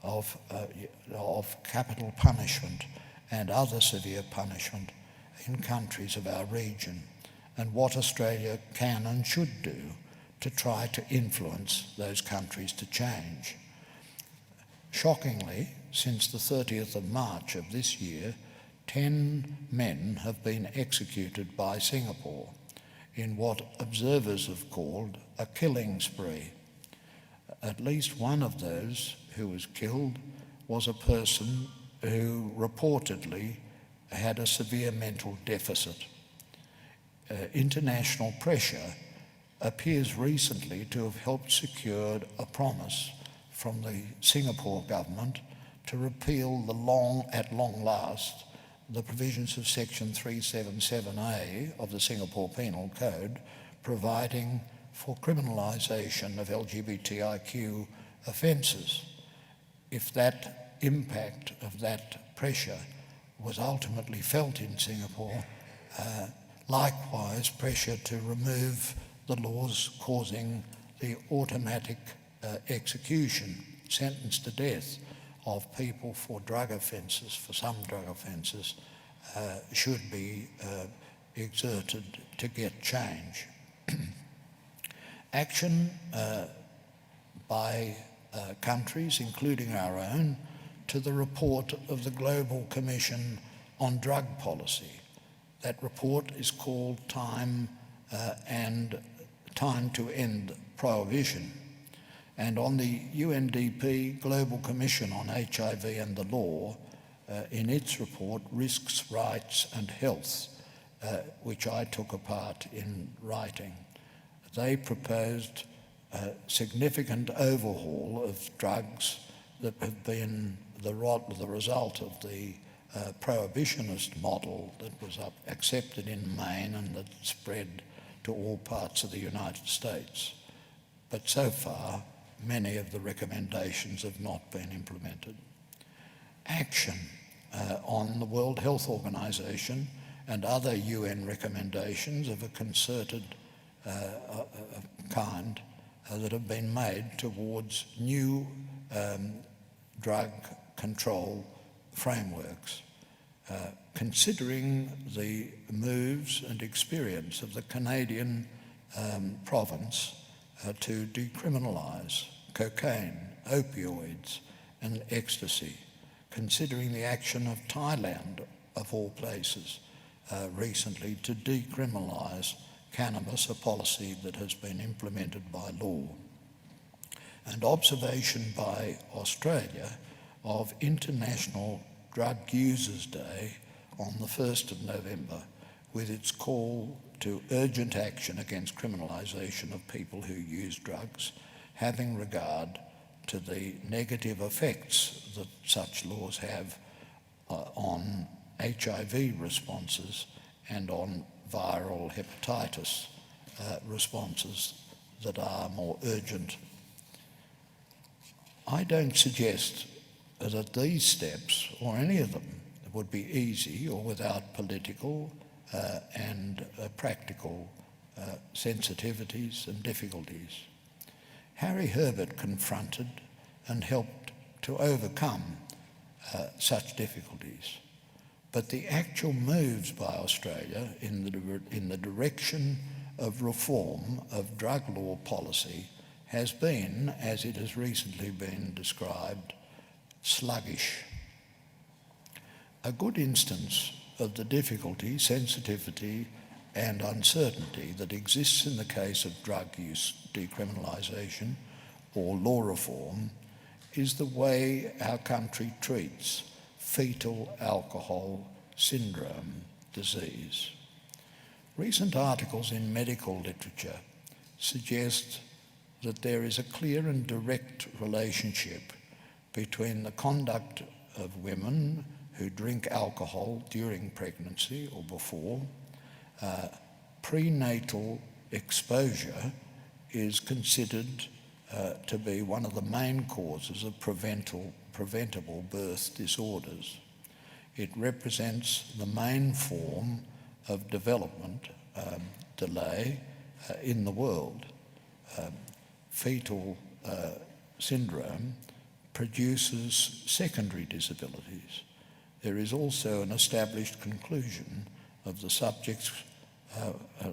of capital punishment and other severe punishment in countries of our region, and what Australia can and should do to try to influence those countries to change. Shockingly, since the 30th of March of this year, 10 men have been executed by Singapore in what observers have called a killing spree. At least one of those who was killed was a person who reportedly had a severe mental deficit. International pressure appears recently to have helped secure a promise from the Singapore government to repeal at long last, the provisions of Section 377A of the Singapore Penal Code, providing for criminalisation of LGBTIQ offences. If that impact of that pressure was ultimately felt in Singapore, likewise pressure to remove the laws causing the automatic execution, sentence to death of people for drug offences, for some drug offences, should be exerted to get change. Action by countries, including our own, to the report of the Global Commission on Drug Policy. That report is called Time to End Prohibition. And on the UNDP Global Commission on HIV and the Law, in its report, Risks, Rights and Health, which I took a part in writing, they proposed a significant overhaul of drugs that have been the result of the prohibitionist model that was accepted in Maine and that spread to all parts of the United States. But so far, many of the recommendations have not been implemented. Action on the World Health Organization and other UN recommendations of a concerted kind that have been made towards new drug control frameworks, considering the moves and experience of the Canadian province to decriminalise cocaine, opioids and ecstasy, considering the action of Thailand, of all places, recently to decriminalise cannabis, a policy that has been implemented by law, and observation by Australia of International Drug Users Day on the 1st of November, with its call to urgent action against criminalisation of people who use drugs, having regard to the negative effects that such laws have on HIV responses and on viral hepatitis responses that are more urgent. I don't suggest that these steps, or any of them, would be easy or without political and practical sensitivities and difficulties. Harry Herbert confronted and helped to overcome such difficulties. But the actual moves by Australia in the direction of reform of drug law policy has been, as it has recently been described, sluggish. A good instance of the difficulty, sensitivity and uncertainty that exists in the case of drug use decriminalisation or law reform is the way our country treats fetal alcohol syndrome disease. Recent articles in medical literature suggest that there is a clear and direct relationship between the conduct of women who drink alcohol during pregnancy or before. Prenatal exposure is considered to be one of the main causes of preventable birth disorders. It represents the main form of development delay in the world. Fetal syndrome produces secondary disabilities. There is also an established conclusion of the subjects,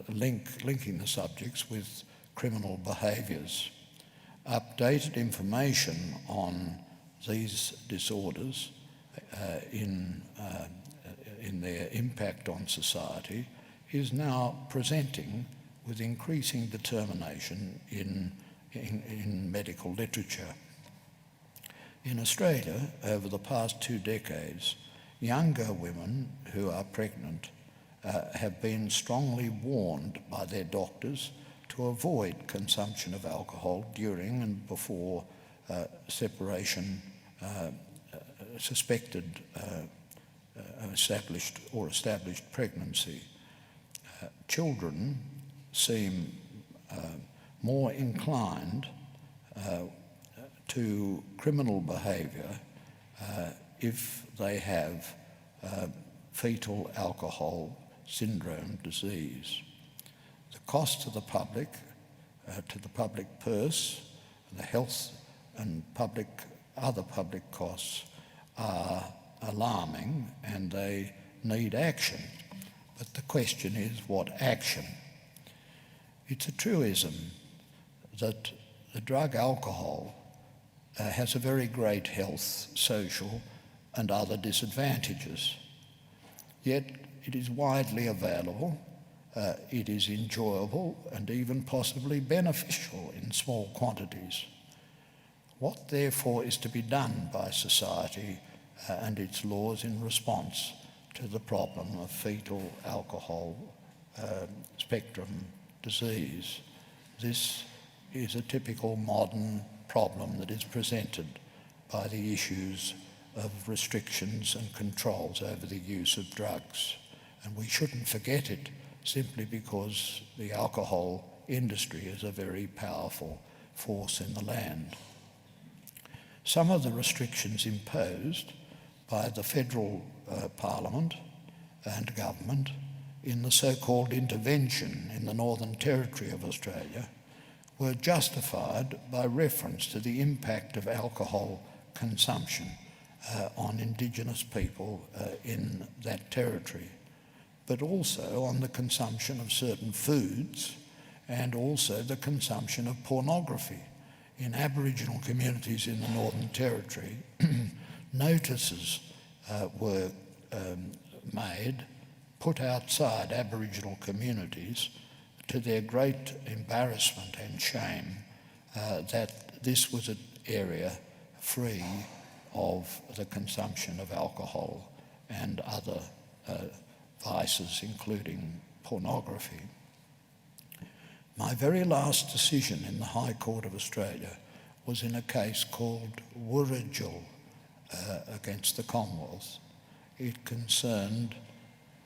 linking the subjects with criminal behaviours. Updated information on these disorders in their impact on society is now presenting with increasing determination in medical literature. In Australia, over the past 2 decades, younger women who are pregnant have been strongly warned by their doctors to avoid consumption of alcohol during and before suspected established pregnancy. Children seem more inclined to criminal behaviour if they have fetal alcohol syndrome disease. The cost to the public purse, the health and other public costs are alarming, and they need action. But the question is, what action? It's a truism that the drug alcohol has a very great health, social and other disadvantages. Yet it is widely available, it is enjoyable and even possibly beneficial in small quantities. What therefore is to be done by society and its laws in response to the problem of fetal alcohol spectrum disease? This is a typical modern problem that is presented by the issues of restrictions and controls over the use of drugs. And we shouldn't forget it simply because the alcohol industry is a very powerful force in the land. Some of the restrictions imposed by the federal Parliament and government in the so-called intervention in the Northern Territory of Australia were justified by reference to the impact of alcohol consumption on Indigenous people in that territory, but also on the consumption of certain foods and also the consumption of pornography. In Aboriginal communities in the Northern Territory, notices were made, put outside Aboriginal communities to their great embarrassment and shame that this was an area free of the consumption of alcohol and other vices, including pornography. My very last decision in the High Court of Australia was in a case called Wurrajul against the Commonwealth. It concerned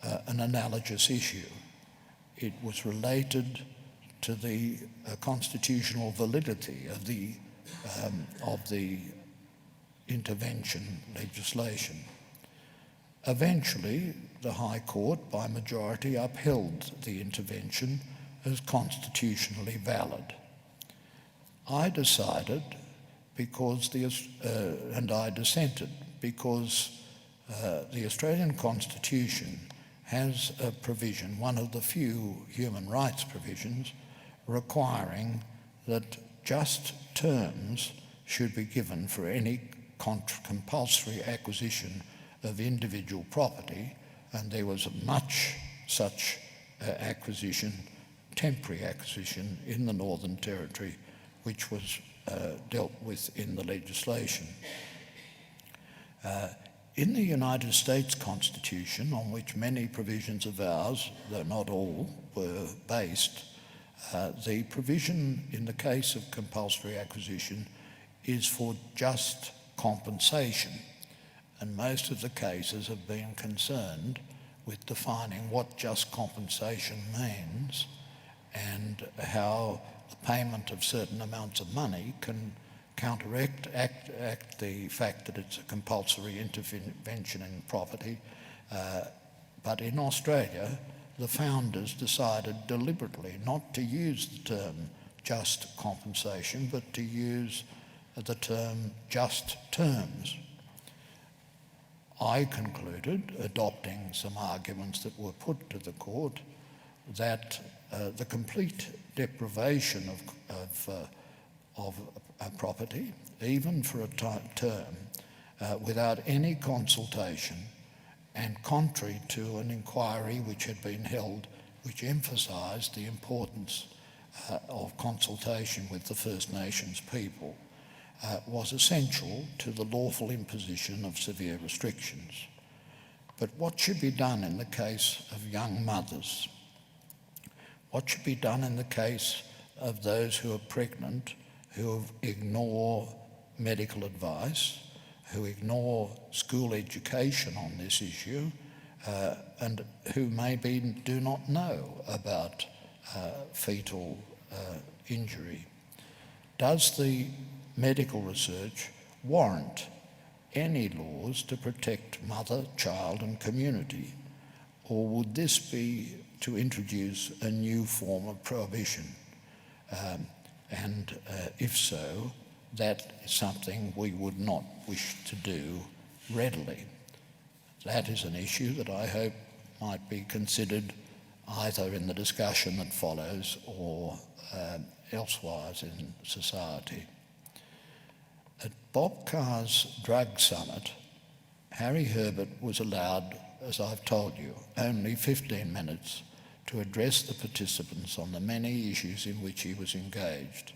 an analogous issue. It was related to the constitutional validity of the intervention legislation. Eventually, the High Court, by majority, upheld the intervention as constitutionally valid. I decided and I dissented because the Australian Constitution has a provision, one of the few human rights provisions, requiring that just terms should be given for any compulsory acquisition of individual property, and there was much such acquisition, temporary acquisition in the Northern Territory, which was dealt with in the legislation. In the United States Constitution, on which many provisions of ours, though not all, were based, the provision in the case of compulsory acquisition is for just compensation, and most of the cases have been concerned with defining what just compensation means and how the payment of certain amounts of money can counteract the fact that it's a compulsory intervention in property. But in Australia, the founders decided deliberately not to use the term just compensation, but to use the term just terms. I concluded, adopting some arguments that were put to the court, that the complete deprivation of property, even for a term, without any consultation and contrary to an inquiry which had been held which emphasised the importance of consultation with the First Nations people, was essential to the lawful imposition of severe restrictions. But what should be done in the case of young mothers? What should be done in the case of those who are pregnant, who ignore medical advice, who ignore school education on this issue, and who maybe do not know about fetal injury? Does the medical research warrant any laws to protect mother, child and community? Or would this be to introduce a new form of prohibition? And if so, that is something we would not wish to do readily. That is an issue that I hope might be considered either in the discussion that follows or elsewise in society. At Bob Carr's drug summit, Harry Herbert was allowed, as I've told you, only 15 minutes to address the participants on the many issues in which he was engaged.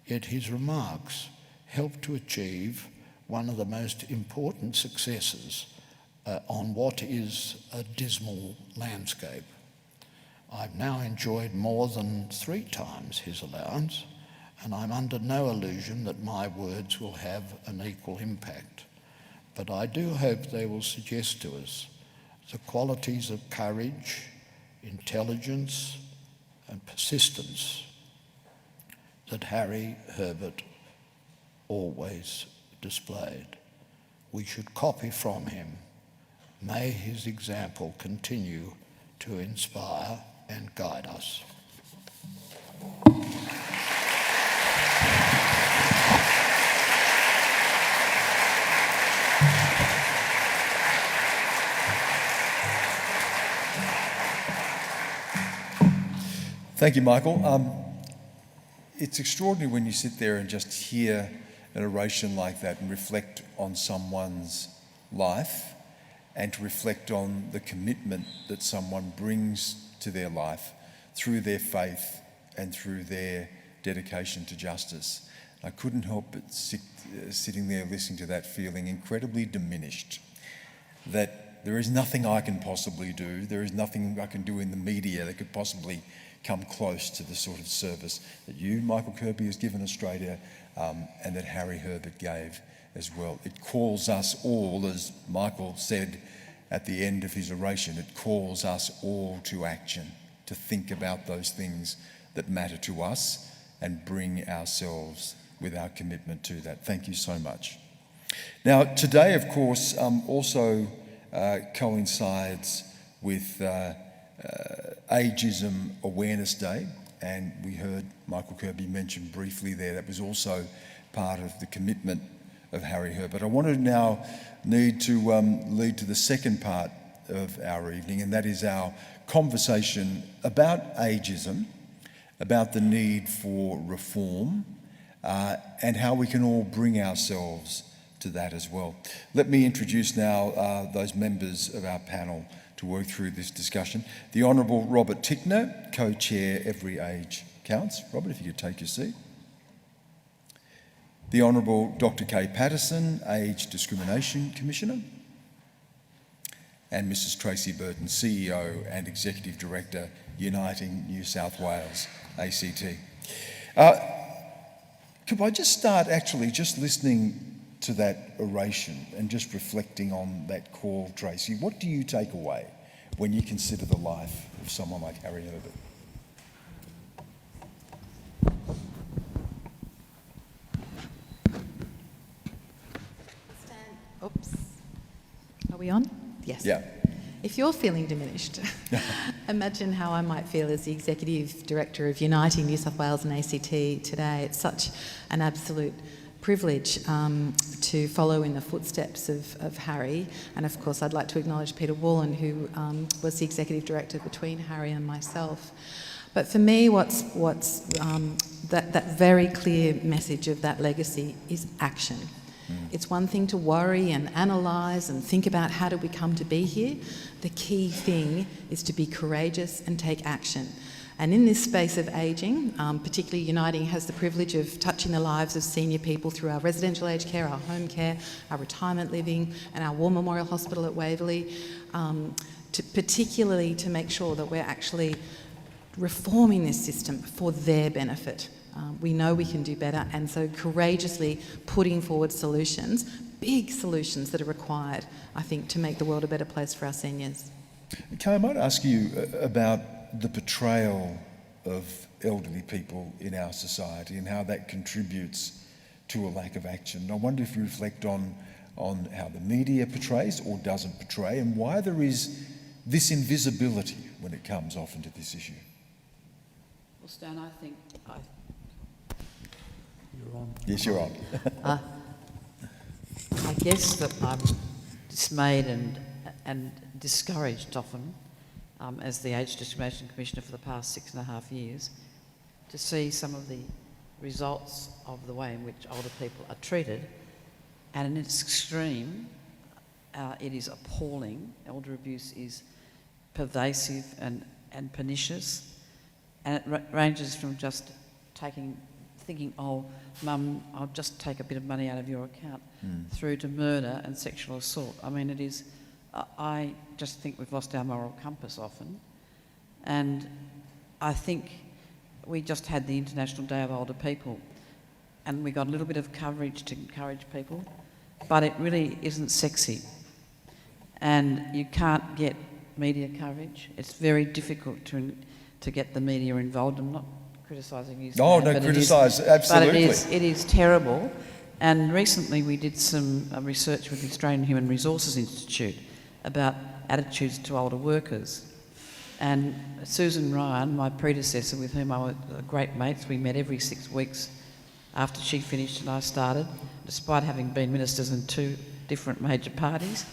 Yet his remarks helped to achieve one of the most important successes on what is a dismal landscape. I've now enjoyed more than 3 times his allowance, and I'm under no illusion that my words will have an equal impact. But I do hope they will suggest to us the qualities of courage, intelligence, and persistence that Harry Herbert always displayed. We should copy from him. May his example continue to inspire and guide us. Thank you, Michael. It's extraordinary when you sit there and just hear an oration like that and reflect on someone's life and to reflect on the commitment that someone brings to their life through their faith and through their dedication to justice. I couldn't help but sitting there listening to that, feeling incredibly diminished, that there is nothing I can possibly do, there is nothing I can do in the media that could possibly come close to the sort of service that you, Michael Kirby, has given Australia, and that Harry Herbert gave as well. It calls us all, as Michael said at the end of his oration, it calls us all to action, to think about those things that matter to us and bring ourselves with our commitment to that. Thank you so much. Now, today, of course, also coincides with Ageism Awareness Day, and we heard Michael Kirby mention briefly there that was also part of the commitment of Harry Herbert. I want to now lead to the second part of our evening, and that is our conversation about ageism, about the need for reform, and how we can all bring ourselves to that as well. Let me introduce now those members of our panel to work through this discussion. The Honourable Robert Tickner, Co-Chair Every Age Counts. Robert, if you could take your seat. The Honourable Dr. Kay Patterson, Age Discrimination Commissioner. And Mrs. Tracy Burton, CEO and Executive Director, Uniting New South Wales, ACT. Could I just start actually just listening to that oration and just reflecting on that call, Tracy? What do you take away when you consider the life of someone like Harry Herbert? Oops. Are we on? Yes. Yeah. If you're feeling diminished, imagine how I might feel as the Executive Director of Uniting New South Wales and ACT today. It's such an absolute privilege to follow in the footsteps of Harry. And of course, I'd like to acknowledge Peter Wallen, who was the executive director between Harry and myself. But for me, that very clear message of that legacy is action. It's one thing to worry and analyse and think about how did we come to be here. The key thing is to be courageous and take action. And in this space of ageing, particularly Uniting has the privilege of touching the lives of senior people through our residential aged care, our home care, our retirement living, and our War Memorial Hospital at Waverley, particularly to make sure that we're actually reforming this system for their benefit. We know we can do better, and so courageously putting forward solutions, big solutions that are required, I think, to make the world a better place for our seniors. Kay, I might ask you about the portrayal of elderly people in our society and how that contributes to a lack of action. I wonder if you reflect on how the media portrays or doesn't portray, and why there is this invisibility when it comes often to this issue. Well, Stan, I think you're on. Yes, you're on. I guess that I'm dismayed and discouraged often, as the Age Discrimination Commissioner for the past 6.5 years, to see some of the results of the way in which older people are treated, and in its extreme, it is appalling. Elder abuse is pervasive and pernicious, and it ranges from just thinking, oh, Mum, I'll just take a bit of money out of your account, through to murder and sexual assault. I mean, it is, I just think we've lost our moral compass often. And I think we just had the International Day of Older People, and we got a little bit of coverage to encourage people, but it really isn't sexy. And you can't get media coverage. It's very difficult to get the media involved. I'm not criticising you. No, don't criticise, absolutely. But it is terrible. And recently we did some research with the Australian Human Resources Institute about attitudes to older workers. And Susan Ryan, my predecessor, with whom I was great mates, we met every 6 weeks after she finished and I started, despite having been ministers in 2 different major parties.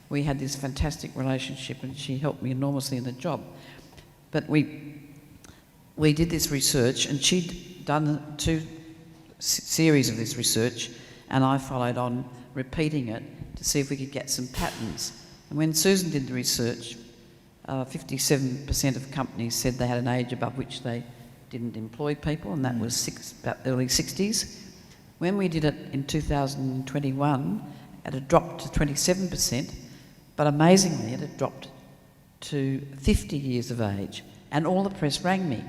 We had this fantastic relationship and she helped me enormously in the job. But we did this research, and she'd done 2 series of this research, and I followed on repeating it to see if we could get some patterns. And when Susan did the research, 57% of companies said they had an age above which they didn't employ people, and that was about early 60s. When we did it in 2021, it had dropped to 27%, but amazingly it had dropped to 50 years of age, and all the press rang me.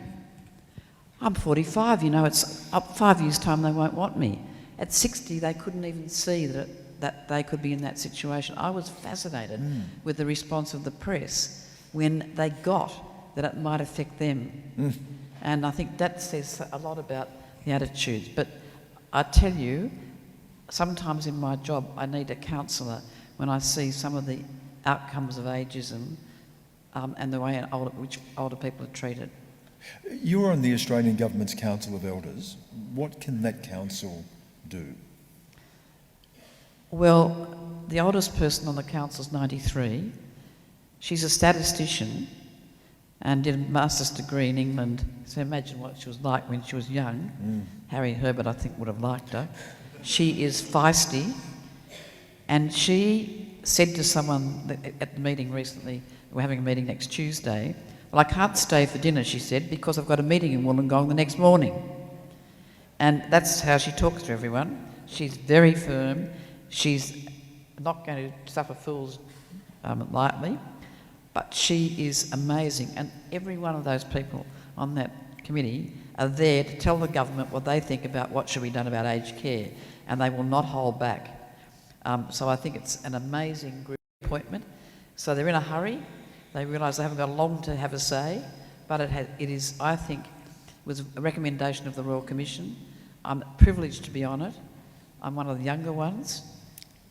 I'm 45, it's up 5 years' time they won't want me. At 60, they couldn't even see that they could be in that situation. I was fascinated with the response of the press when they got that it might affect them. And I think that says a lot about the attitudes. But I tell you, sometimes in my job, I need a counsellor when I see some of the outcomes of ageism and the way which older people are treated. You're on the Australian Government's Council of Elders. What can that council do? Well, the oldest person on the council's 93. She's a statistician and did a master's degree in England. So imagine what she was like when she was young. Harry Herbert, I think, would have liked her. She is feisty, and she said to someone at the meeting recently, we're having a meeting next Tuesday, well, I can't stay for dinner, she said, because I've got a meeting in Wollongong the next morning. And that's how she talks to everyone. She's very firm. She's not going to suffer fools lightly, but she is amazing. And every one of those people on that committee are there to tell the government what they think about what should be done about aged care, and they will not hold back. So I think it's an amazing group appointment. So they're in a hurry. They realise they haven't got long to have a say, but it is, I think, was a recommendation of the Royal Commission. I'm privileged to be on it. I'm one of the younger ones,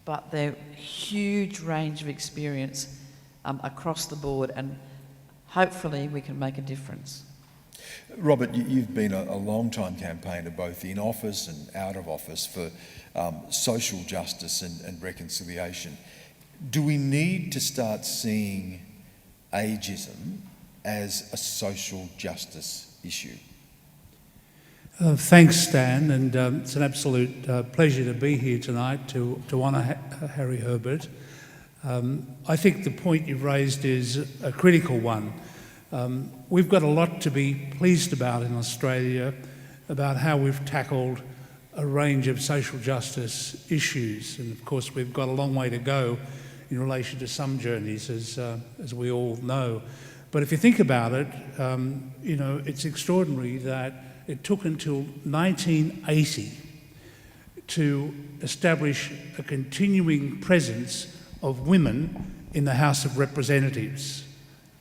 but they're a huge range of experience across the board, and hopefully we can make a difference. Robert, you've been a long-time campaigner, both in office and out of office, for social justice and reconciliation. Do we need to start seeing ageism as a social justice issue? Thanks, Stan, and it's an absolute pleasure to be here tonight to honour Harry Herbert. I think the point you've raised is a critical one. We've got a lot to be pleased about in Australia about how we've tackled a range of social justice issues, and of course we've got a long way to go in relation to some journeys, as we all know. But if you think about it, it's extraordinary that it took until 1980 to establish a continuing presence of women in the House of Representatives.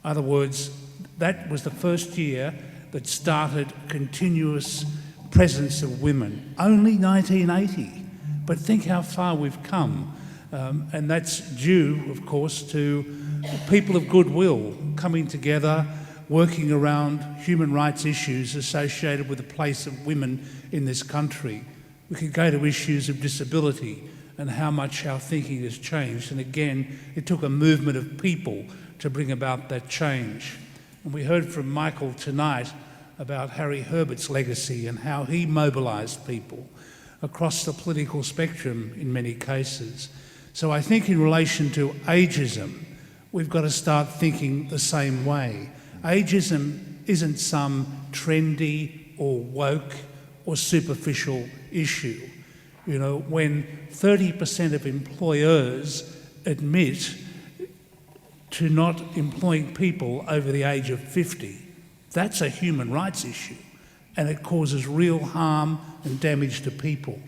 In other words, that was the first year that started continuous presence of women. Only 1980. But think how far we've come. And that's due, of course, to people of goodwill coming together, working around human rights issues associated with the place of women in this country. We could go to issues of disability and how much our thinking has changed. And again, it took a movement of people to bring about that change. And we heard from Michael tonight about Harry Herbert's legacy and how he mobilised people across the political spectrum in many cases. So I think in relation to ageism, we've got to start thinking the same way. Ageism isn't some trendy or woke or superficial issue. You know, when 30% of employers admit to not employing people over the age of 50, that's a human rights issue, and it causes real harm and damage to people.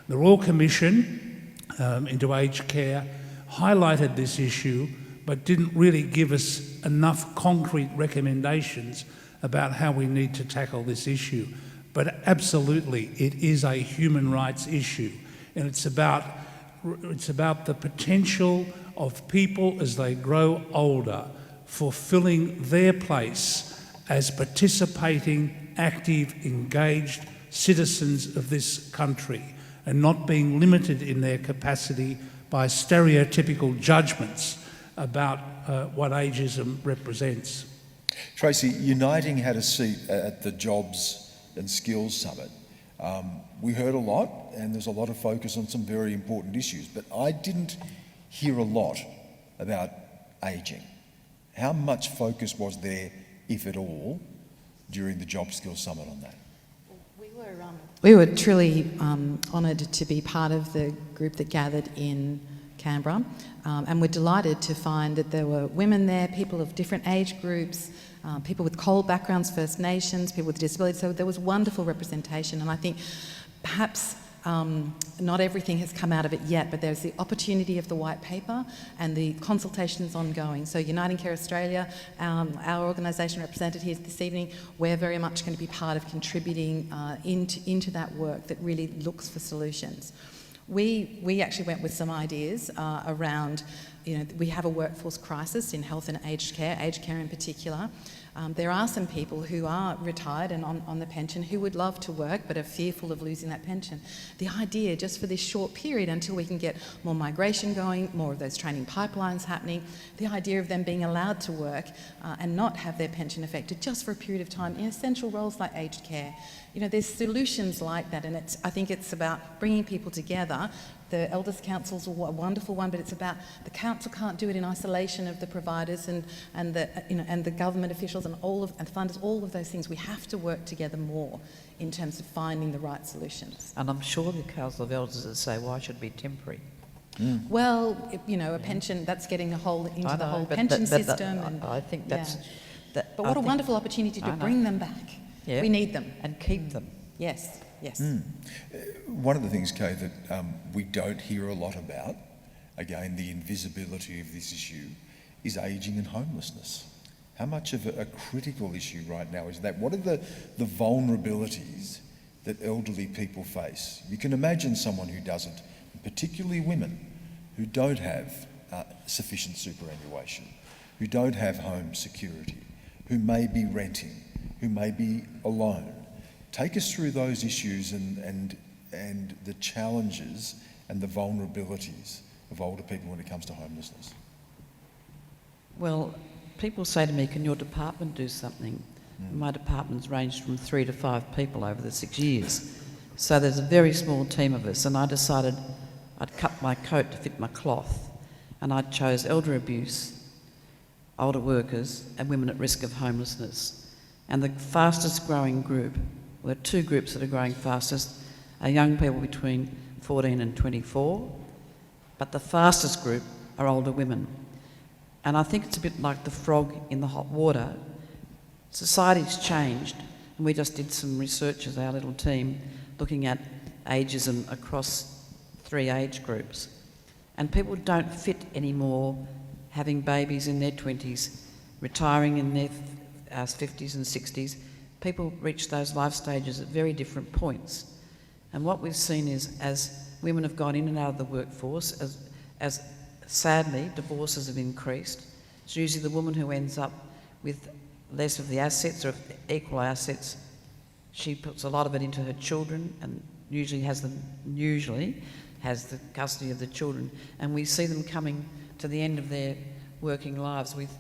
The Royal Commission into aged care highlighted this issue, but didn't really give us enough concrete recommendations about how we need to tackle this issue. But absolutely, it is a human rights issue, and it's about the potential of people as they grow older, fulfilling their place as participating, active, engaged citizens of this country, and not being limited in their capacity by stereotypical judgments about what ageism represents. Tracy, Uniting had a seat at the Jobs and Skills Summit. We heard a lot, and there's a lot of focus on some very important issues, but I didn't hear a lot about ageing. How much focus was there, if at all, during the Job Skills Summit on that? We were truly honoured to be part of the group that gathered in Canberra, and we're delighted to find that there were women there, people of different age groups, people with coal backgrounds, First Nations, people with disabilities. So there was wonderful representation, and I think perhaps not everything has come out of it yet, but there's the opportunity of the white paper and the consultations ongoing. So Uniting Care Australia, our organisation represented here this evening, we're very much going to be part of contributing into that work that really looks for solutions. We actually went with some ideas around, we have a workforce crisis in health and aged care in particular. There are some people who are retired and on the pension who would love to work but are fearful of losing that pension. The idea, just for this short period until we can get more migration going, more of those training pipelines happening, the idea of them being allowed to work and not have their pension affected just for a period of time in essential roles like aged care. There's solutions like that, and I think it's about bringing people together. The Elders Council's a wonderful one, but it's about the council can't do it in isolation of the providers and the government officials and the funders, all of those things. We have to work together more in terms of finding the right solutions. And I'm sure the Council of Elders would say, why should it be temporary? Mm. Well, a pension, that's getting the whole pension system. I think that's... Yeah. But what a wonderful opportunity to bring them back. Yeah. We need them. And keep them. Yes. Mm. One of the things, Kay, that we don't hear a lot about, again, the invisibility of this issue, is ageing and homelessness. How much of a critical issue right now is that? What are the vulnerabilities that elderly people face? You can imagine someone who doesn't, particularly women, who don't have sufficient superannuation, who don't have home security, who may be renting, who may be alone. Take us through those issues and the challenges and the vulnerabilities of older people when it comes to homelessness. Well, people say to me, can your department do something? My department's ranged from 3 to 5 people over the 6 years. So there's a very small team of us, and I decided I'd cut my coat to fit my cloth, and I chose elder abuse, older workers, and women at risk of homelessness. And the fastest growing group, well, there are 2 groups that are growing fastest, are young people between 14 and 24, but the fastest group are older women. And I think it's a bit like the frog in the hot water. Society's changed, and we just did some research as our little team looking at ageism across 3 age groups. And people don't fit anymore having babies in their 20s, retiring in their 50s and 60s. People reach those life stages at very different points. And what we've seen is, as women have gone in and out of the workforce, as sadly divorces have increased, it's usually the woman who ends up with less of the assets, or equal assets. She puts a lot of it into her children and usually has the custody of the children. And we see them coming to the end of their working lives with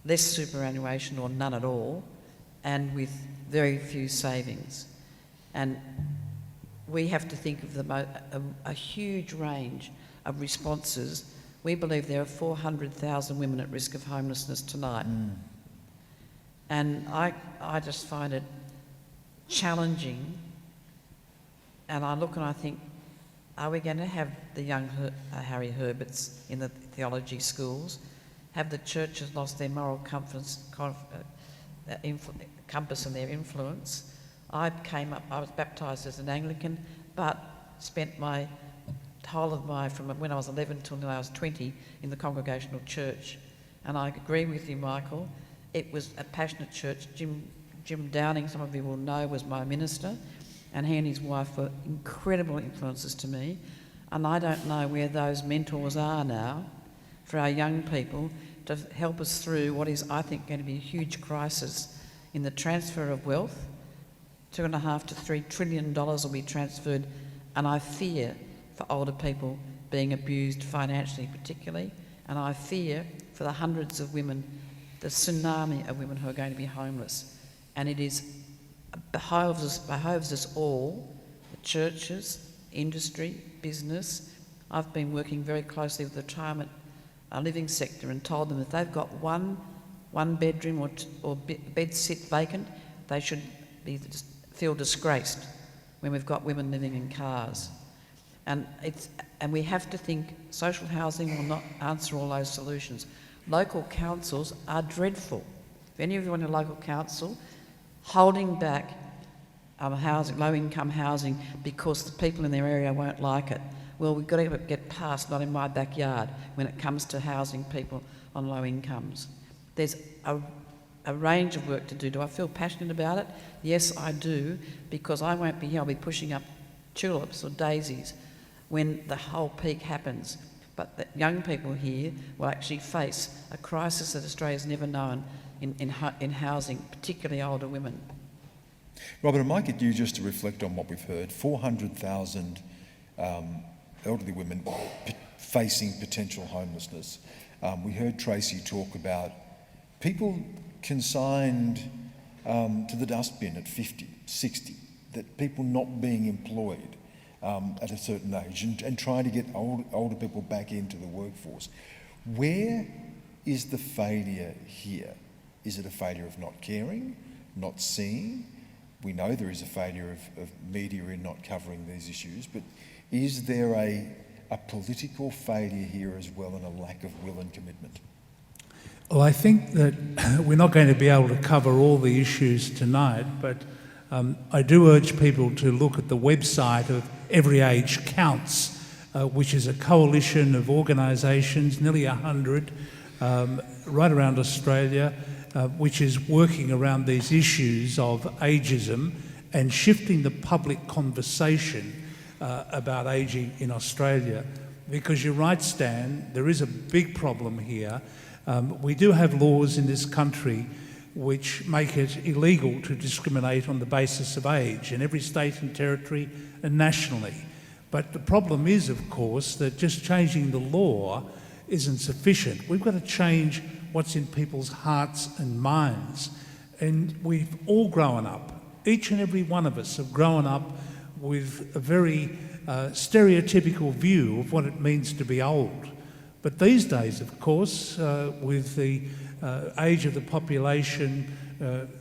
less superannuation or none at all, and with very few savings. And we have to think of a huge range of responses. We believe there are 400,000 women at risk of homelessness tonight. And I just find it challenging, and I look and I think, are we going to have the young Harry Herberts in the theology schools? Have the churches lost their moral compass and their influence? I was baptised as an Anglican, but spent my whole of from when I was 11 till I was 20 in the Congregational Church. And I agree with you, Michael. It was a passionate church. Jim Downing, some of you will know, was my minister, and he and his wife were incredible influences to me. And I don't know where those mentors are now for our young people to help us through what is, I think, going to be a huge crisis in the transfer of wealth. $2.5 to $3 trillion will be transferred, and I fear for older people being abused financially particularly, and I fear for the hundreds of women, the tsunami of women who are going to be homeless. And it behoves us all, the churches, industry, business. I've been working very closely with the retirement living sector and told them if they've got one bedroom or bed sit vacant, they should feel disgraced when we've got women living in cars. And we have to think social housing will not answer all those solutions. Local councils are dreadful. If any of you in a local council holding back housing, low-income housing, because the people in their area won't like it, well, we've got to get past not in my backyard when it comes to housing people on low incomes. There's a range of work to do. Do I feel passionate about it? Yes, I do, because I won't be here. I'll be pushing up tulips or daisies when the whole peak happens. But the young people here will actually face a crisis that Australia's never known in housing, particularly older women. Robert, I might get you just to reflect on what we've heard. 400,000 elderly women facing potential homelessness. We heard Tracy talk about people consigned to the dustbin at 50, 60, that people not being employed at a certain age and trying to get older people back into the workforce. Where is the failure here? Is it a failure of not caring, not seeing? We know there is a failure of media in not covering these issues, but is there a political failure here as well, and a lack of will and commitment? Well, I think that we're not going to be able to cover all the issues tonight, but I do urge people to look at the website of Every Age Counts, which is a coalition of organisations, nearly 100, right around Australia, which is working around these issues of ageism and shifting the public conversation about ageing in Australia. Because you're right, Stan, there is a big problem here. We do have laws in this country which make it illegal to discriminate on the basis of age in every state and territory and nationally. But the problem is, of course, that just changing the law isn't sufficient. We've got to change what's in people's hearts and minds. And we've all grown up, each and every one of us have grown up with a very stereotypical view of what it means to be old. But these days, of course, with the age of the population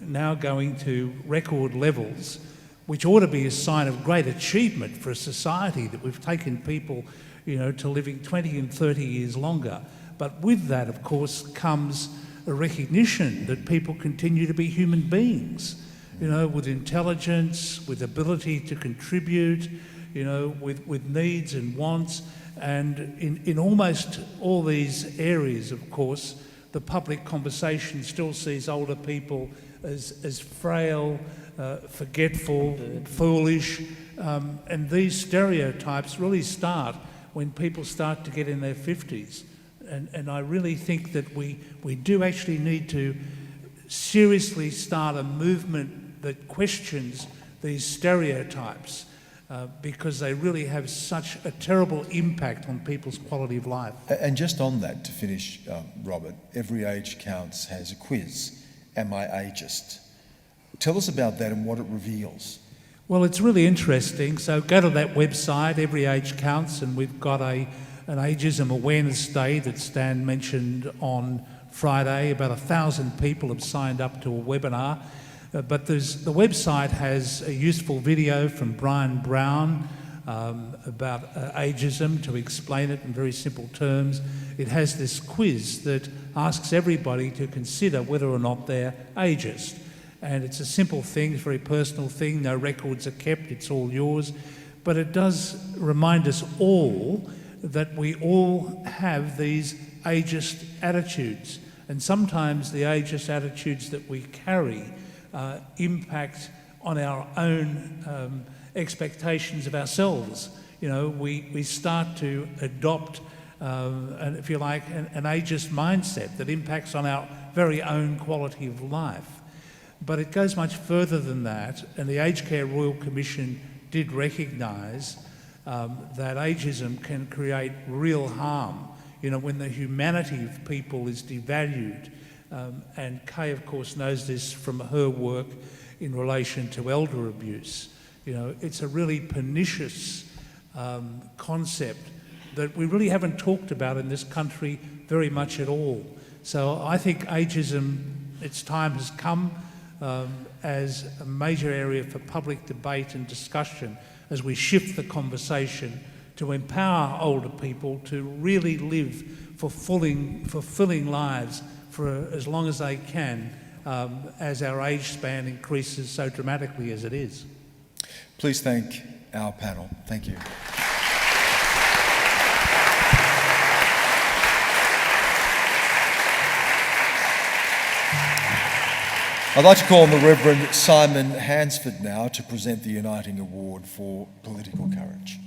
now going to record levels, which ought to be a sign of great achievement for a society, that we've taken people, to living 20 and 30 years longer. But with that, of course, comes a recognition that people continue to be human beings, with intelligence, with ability to contribute, with needs and wants. And in almost all these areas, of course, the public conversation still sees older people as frail, forgetful, foolish, and these stereotypes really start when people start to get in their 50s. And I really think that we do actually need to seriously start a movement that questions these stereotypes, because they really have such a terrible impact on people's quality of life. And just on that, to finish, Robert, Every Age Counts has a quiz, Am I Ageist? Tell us about that and what it reveals. Well, it's really interesting. So go to that website, Every Age Counts, and we've got an Ageism Awareness Day that Stan mentioned on Friday. About 1,000 people have signed up to a webinar. But the website has a useful video from Brian Brown about ageism, to explain it in very simple terms. It has this quiz that asks everybody to consider whether or not they're ageist. And it's a simple thing, it's a very personal thing, no records are kept, it's all yours. But it does remind us all that we all have these ageist attitudes. And sometimes the ageist attitudes that we carry impact on our own expectations of ourselves. We start to adopt, if you like, an ageist mindset that impacts on our very own quality of life. But it goes much further than that, and the Aged Care Royal Commission did recognise that ageism can create real harm, when the humanity of people is devalued. And Kay, of course, knows this from her work in relation to elder abuse. It's a really pernicious concept that we really haven't talked about in this country very much at all. So I think ageism, its time has come as a major area for public debate and discussion as we shift the conversation to empower older people to really live fulfilling lives for as long as they can, as our age span increases so dramatically as it is. Please thank our panel. Thank you. I'd like to call on the Reverend Simon Hansford now to present the Uniting Award for Political Courage.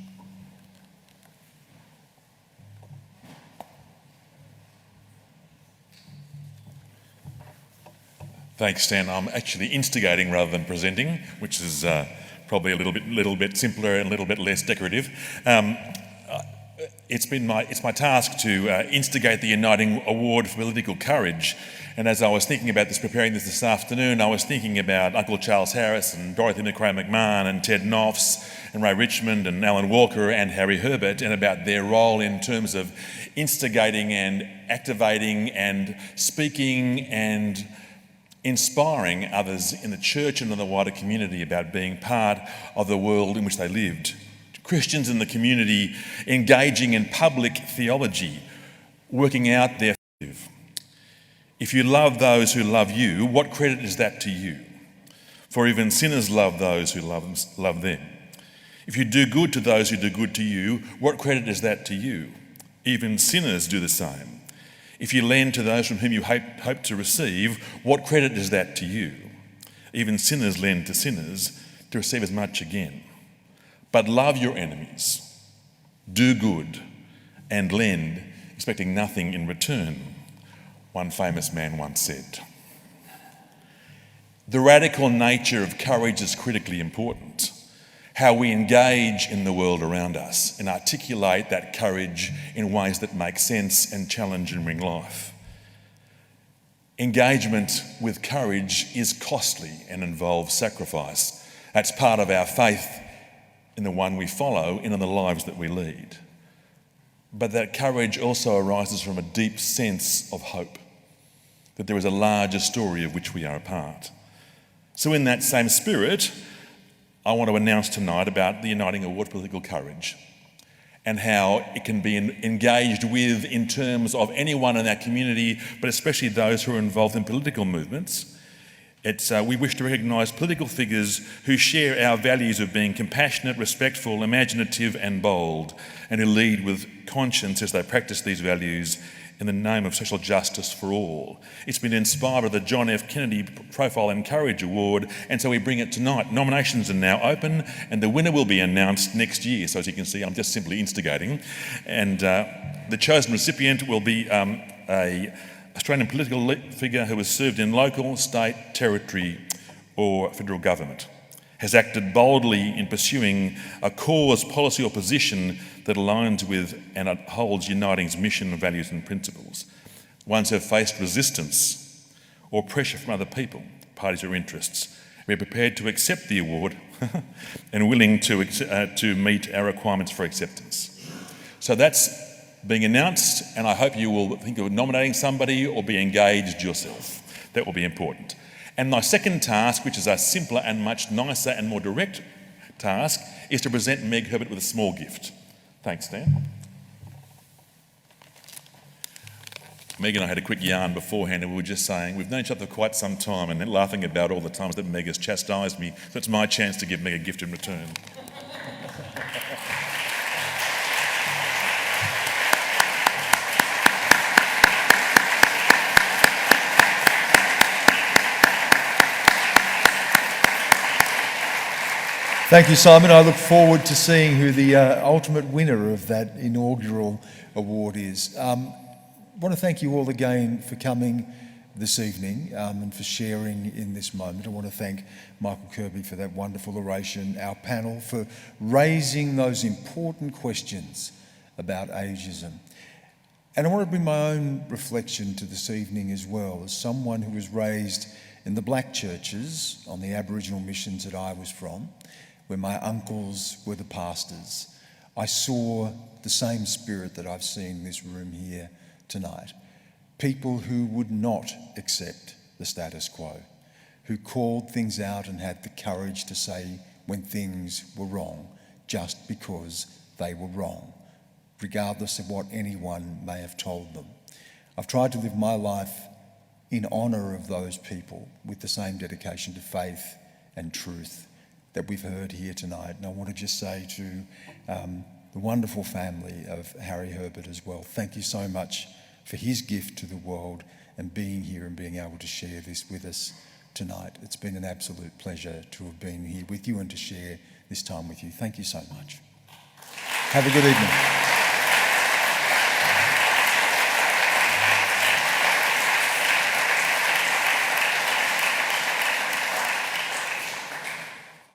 Thanks, Stan. I'm actually instigating rather than presenting, which is probably a little bit simpler and a little bit less decorative. It's my task to instigate the Uniting Award for Political Courage. And as I was thinking about preparing this afternoon, I was thinking about Uncle Charles Harris and Dorothy McRae McMahon and Ted Knopfs and Ray Richmond and Alan Walker and Harry Herbert, and about their role in terms of instigating and activating and speaking and inspiring others in the church and in the wider community about being part of the world in which they lived. Christians in the community engaging in public theology, working out their faith. If you love those who love you, what credit is that to you? For even sinners love those who love them. If you do good to those who do good to you, what credit is that to you? Even sinners do the same. If you lend to those from whom you hope to receive, what credit is that to you? Even sinners lend to sinners to receive as much again. But love your enemies, do good, and lend, expecting nothing in return, one famous man once said. The radical nature of courage is critically important. How we engage in the world around us and articulate that courage in ways that make sense and challenge and bring life. Engagement with courage is costly and involves sacrifice. That's part of our faith in the one we follow and in the lives that we lead. But that courage also arises from a deep sense of hope, that there is a larger story of which we are a part. So in that same spirit, I want to announce tonight about the Uniting Award for Political Courage and how it can be engaged with in terms of anyone in our community, but especially those who are involved in political movements. We wish to recognise political figures who share our values of being compassionate, respectful, imaginative and bold, and who lead with conscience as they practice these values in the name of social justice for all. It's been inspired by the John F. Kennedy Profile and Courage Award, and so we bring it tonight. Nominations are now open, and the winner will be announced next year. So as you can see, I'm just simply instigating. And the chosen recipient will be a Australian political figure who has served in local, state, territory or federal government, has acted boldly in pursuing a cause, policy or position that aligns with and upholds Uniting's mission, values and principles. Ones who have faced resistance or pressure from other people, parties or interests. We're prepared to accept the award and willing to meet our requirements for acceptance. So that's being announced, and I hope you will think of nominating somebody or be engaged yourself. That will be important. And my second task, which is a simpler and much nicer and more direct task, is to present Meg Herbert with a small gift. Thanks, Dan. Meg and I had a quick yarn beforehand, and we were just saying we've known each other for quite some time and laughing about all the times that Meg has chastised me, so it's my chance to give Meg a gift in return. Thank you, Simon. I look forward to seeing who the ultimate winner of that inaugural award is. I want to thank you all again for coming this evening and for sharing in this moment. I want to thank Michael Kirby for that wonderful oration, our panel for raising those important questions about ageism. And I want to bring my own reflection to this evening as well, as someone who was raised in the black churches on the Aboriginal missions that I was from, where my uncles were the pastors. I saw the same spirit that I've seen in this room here tonight. People who would not accept the status quo, who called things out and had the courage to say when things were wrong, just because they were wrong, regardless of what anyone may have told them. I've tried to live my life in honour of those people with the same dedication to faith and truth that we've heard here tonight. And I want to just say to the wonderful family of Harry Herbert as well, thank you so much for his gift to the world and being here and being able to share this with us tonight. It's been an absolute pleasure to have been here with you and to share this time with you. Thank you so much. Have a good evening.